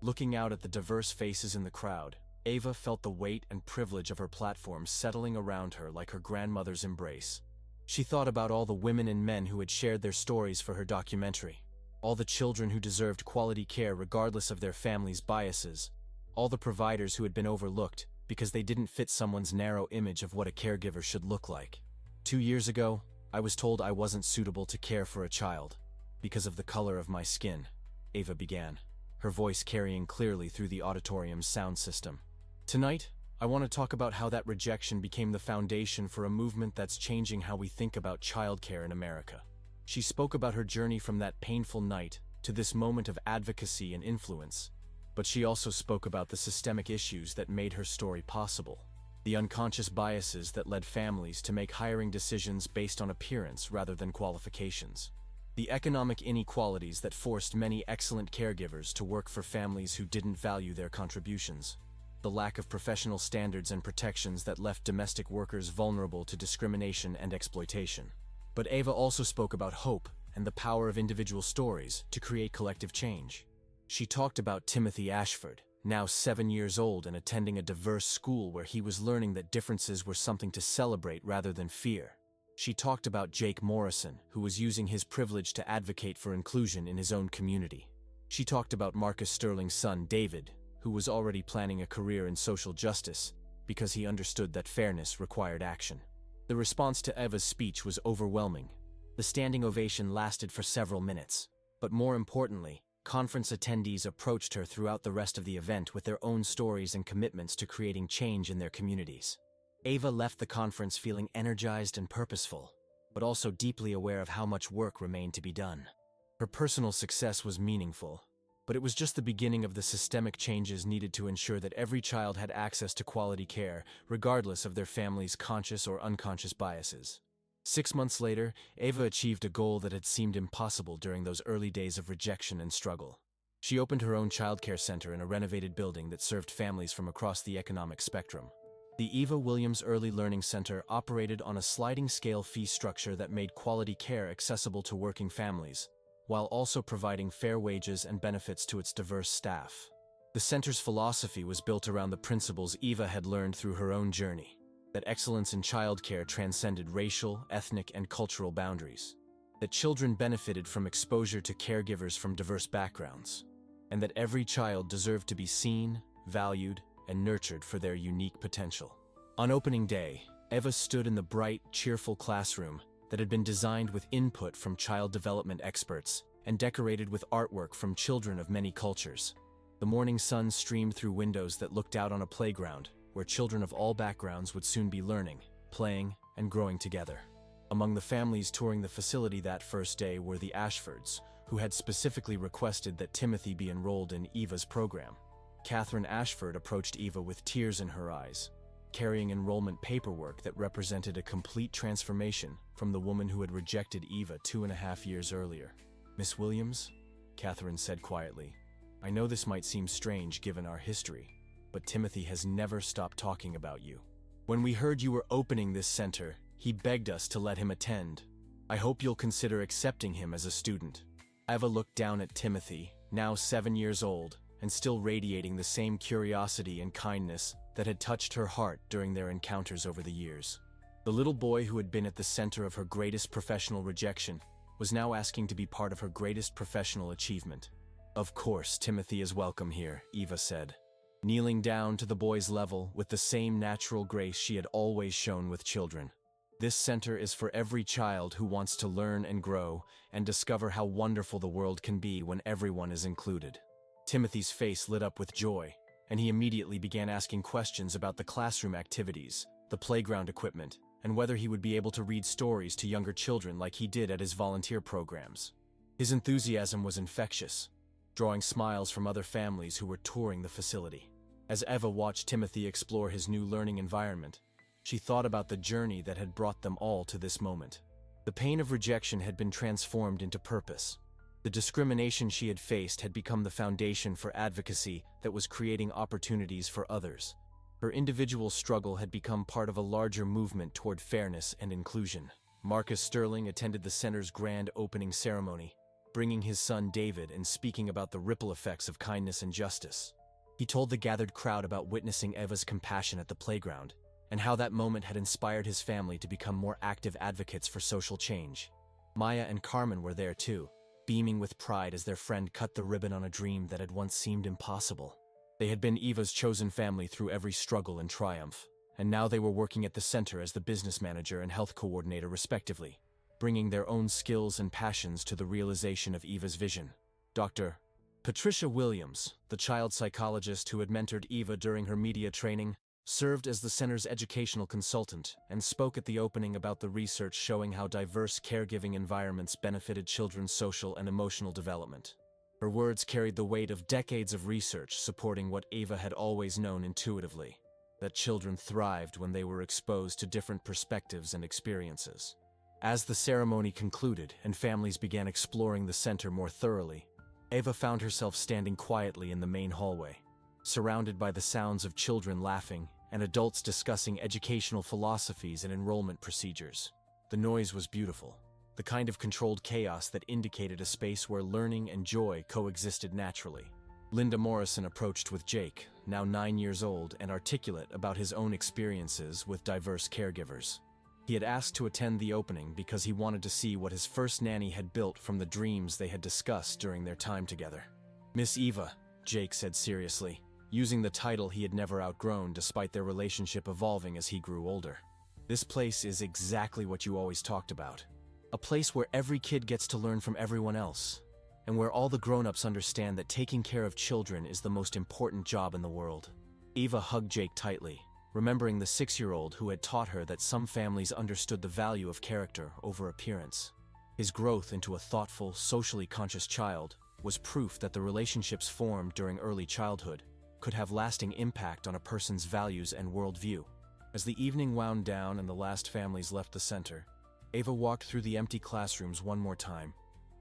A: Looking out at the diverse faces in the crowd, Eva felt the weight and privilege of her platform settling around her like her grandmother's embrace. She thought about all the women and men who had shared their stories for her documentary, all the children who deserved quality care regardless of their family's biases, all the providers who had been overlooked because they didn't fit someone's narrow image of what a caregiver should look like. 2 years ago, I was told I wasn't suitable to care for a child because of the color of my skin, Eva began, her voice carrying clearly through the auditorium's sound system. Tonight, I want to talk about how that rejection became the foundation for a movement that's changing how we think about childcare in America. She spoke about her journey from that painful night to this moment of advocacy and influence, but she also spoke about the systemic issues that made her story possible. the unconscious biases that led families to make hiring decisions based on appearance rather than qualifications, the economic inequalities that forced many excellent caregivers to work for families who didn't value their contributions, the lack of professional standards and protections that left domestic workers vulnerable to discrimination and exploitation. But Ava also spoke about hope and the power of individual stories to create collective change. She talked about Timothy Ashford, now 7 years old and attending a diverse school where he was learning that differences were something to celebrate rather than fear. She talked about Jake Morrison, who was using his privilege to advocate for inclusion in his own community. She talked about Marcus Sterling's son, David, who was already planning a career in social justice because he understood that fairness required action. The response to Eva's speech was overwhelming. The standing ovation lasted for several minutes, but more importantly, conference attendees approached her throughout the rest of the event with their own stories and commitments to creating change in their communities. Ava left the conference feeling energized and purposeful, but also deeply aware of how much work remained to be done. Her personal success was meaningful, but it was just the beginning of the systemic changes needed to ensure that every child had access to quality care, regardless of their family's conscious or unconscious biases. 6 months later, Ava achieved a goal that had seemed impossible during those early days of rejection and struggle. She opened her own childcare center in a renovated building that served families from across the economic spectrum. The Eva Williams Early Learning Center operated on a sliding scale fee structure that made quality care accessible to working families, while also providing fair wages and benefits to its diverse staff. The center's philosophy was built around the principles Eva had learned through her own journey, that excellence in childcare transcended racial, ethnic, and cultural boundaries, that children benefited from exposure to caregivers from diverse backgrounds, and that every child deserved to be seen, valued, and nurtured for their unique potential. On opening day, Eva stood in the bright, cheerful classroom that had been designed with input from child development experts and decorated with artwork from children of many cultures. The morning sun streamed through windows that looked out on a playground where children of all backgrounds would soon be learning, playing, and growing together. Among the families touring the facility that first day were the Ashfords, who had specifically requested that Timothy be enrolled in Eva's program. Catherine Ashford approached Eva with tears in her eyes, carrying enrollment paperwork that represented a complete transformation from the woman who had rejected Eva 2.5 years earlier. "Miss Williams," Catherine said quietly, "I know this might seem strange given our history, but Timothy has never stopped talking about you. When we heard you were opening this center, he begged us to let him attend. I hope you'll consider accepting him as a student." Eva looked down at Timothy, now 7 years old, and still radiating the same curiosity and kindness that had touched her heart during their encounters over the years. The little boy who had been at the center of her greatest professional rejection was now asking to be part of her greatest professional achievement. "Of course, Timothy is welcome here," Eva said, kneeling down to the boy's level with the same natural grace she had always shown with children. "This center is for every child who wants to learn and grow and discover how wonderful the world can be when everyone is included." Timothy's face lit up with joy, and he immediately began asking questions about the classroom activities, the playground equipment, and whether he would be able to read stories to younger children like he did at his volunteer programs. His enthusiasm was infectious, drawing smiles from other families who were touring the facility. As Eva watched Timothy explore his new learning environment, she thought about the journey that had brought them all to this moment. The pain of rejection had been transformed into purpose. The discrimination she had faced had become the foundation for advocacy that was creating opportunities for others. Her individual struggle had become part of a larger movement toward fairness and inclusion. Marcus Sterling attended the center's grand opening ceremony, bringing his son David and speaking about the ripple effects of kindness and justice. He told the gathered crowd about witnessing Eva's compassion at the playground, and how that moment had inspired his family to become more active advocates for social change. Maya and Carmen were there too, beaming with pride as their friend cut the ribbon on a dream that had once seemed impossible. They had been Eva's chosen family through every struggle and triumph, and now they were working at the center as the business manager and health coordinator respectively, bringing their own skills and passions to the realization of Eva's vision. Dr. Patricia Williams, the child psychologist who had mentored Eva during her media training, served as the center's educational consultant and spoke at the opening about the research showing how diverse caregiving environments benefited children's social and emotional development. Her words carried the weight of decades of research supporting what Eva had always known intuitively. that children thrived when they were exposed to different perspectives and experiences. As the ceremony concluded and families began exploring the center more thoroughly, Ava found herself standing quietly in the main hallway, surrounded by the sounds of children laughing and adults discussing educational philosophies and enrollment procedures. The noise was beautiful, the kind of controlled chaos that indicated a space where learning and joy coexisted naturally. Linda Morrison approached with Jake, now 9 years old and articulate about his own experiences with diverse caregivers. He had asked to attend the opening because he wanted to see what his first nanny had built from the dreams they had discussed during their time together. "Miss Eva," Jake said seriously, using the title he had never outgrown despite their relationship evolving as he grew older. "This place is exactly what you always talked about. A place where every kid gets to learn from everyone else, and where all the grown-ups understand that taking care of children is the most important job in the world." Eva hugged Jake tightly, remembering the 6-year-old who had taught her that some families understood the value of character over appearance. His growth into a thoughtful, socially conscious child was proof that the relationships formed during early childhood could have lasting impact on a person's values and worldview. As the evening wound down and the last families left the center, Ava walked through the empty classrooms one more time,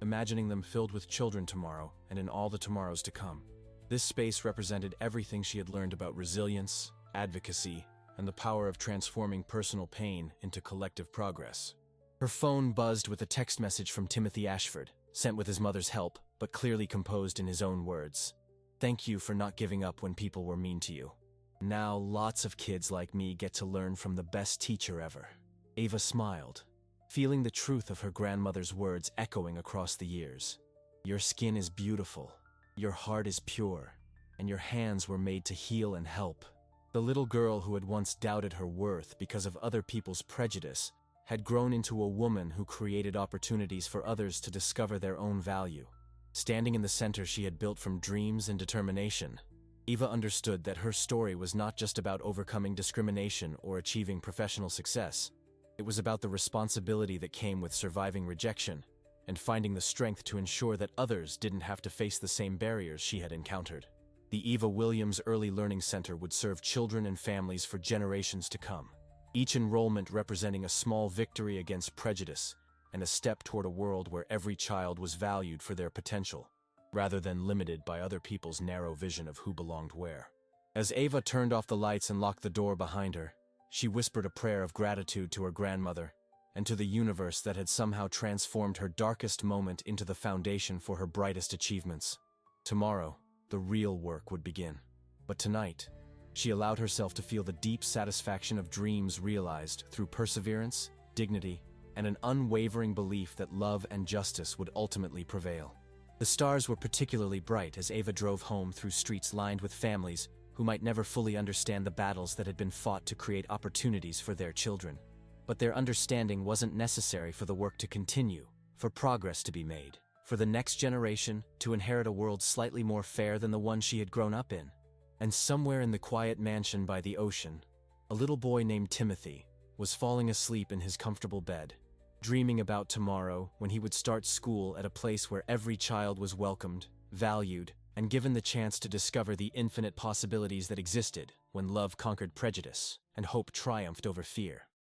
A: imagining them filled with children tomorrow and in all the tomorrows to come. This space represented everything she had learned about resilience, advocacy, and the power of transforming personal pain into collective progress. Her phone buzzed with a text message from Timothy Ashford, sent with his mother's help, but clearly composed in his own words. "Thank you for not giving up when people were mean to you. Now lots of kids like me get to learn from the best teacher ever." Ava smiled, feeling the truth of her grandmother's words echoing across the years. "Your skin is beautiful, your heart is pure, and your hands were made to heal and help." The little girl who had once doubted her worth because of other people's prejudice had grown into a woman who created opportunities for others to discover their own value. Standing in the center she had built from dreams and determination, Eva understood that her story was not just about overcoming discrimination or achieving professional success. It was about the responsibility that came with surviving rejection and finding the strength to ensure that others didn't have to face the same barriers she had encountered. The Eva Williams Early Learning Center would serve children and families for generations to come, each enrollment representing a small victory against prejudice and a step toward a world where every child was valued for their potential, rather than limited by other people's narrow vision of who belonged where. As Ava turned off the lights and locked the door behind her, she whispered a prayer of gratitude to her grandmother and to the universe that had somehow transformed her darkest moment into the foundation for her brightest achievements. Tomorrow, the real work would begin. But tonight, she allowed herself to feel the deep satisfaction of dreams realized through perseverance, dignity, and an unwavering belief that love and justice would ultimately prevail. The stars were particularly bright as Ava drove home through streets lined with families who might never fully understand the battles that had been fought to create opportunities for their children. But their understanding wasn't necessary for the work to continue, for progress to be made, for the next generation to inherit a world slightly more fair than the one she had grown up in. And somewhere in the quiet mansion by the ocean, a little boy named Timothy was falling asleep in his comfortable bed, dreaming about tomorrow when he would start school at a place where every child was welcomed, valued, and given the chance to discover the infinite possibilities that existed when love conquered prejudice and hope triumphed over fear.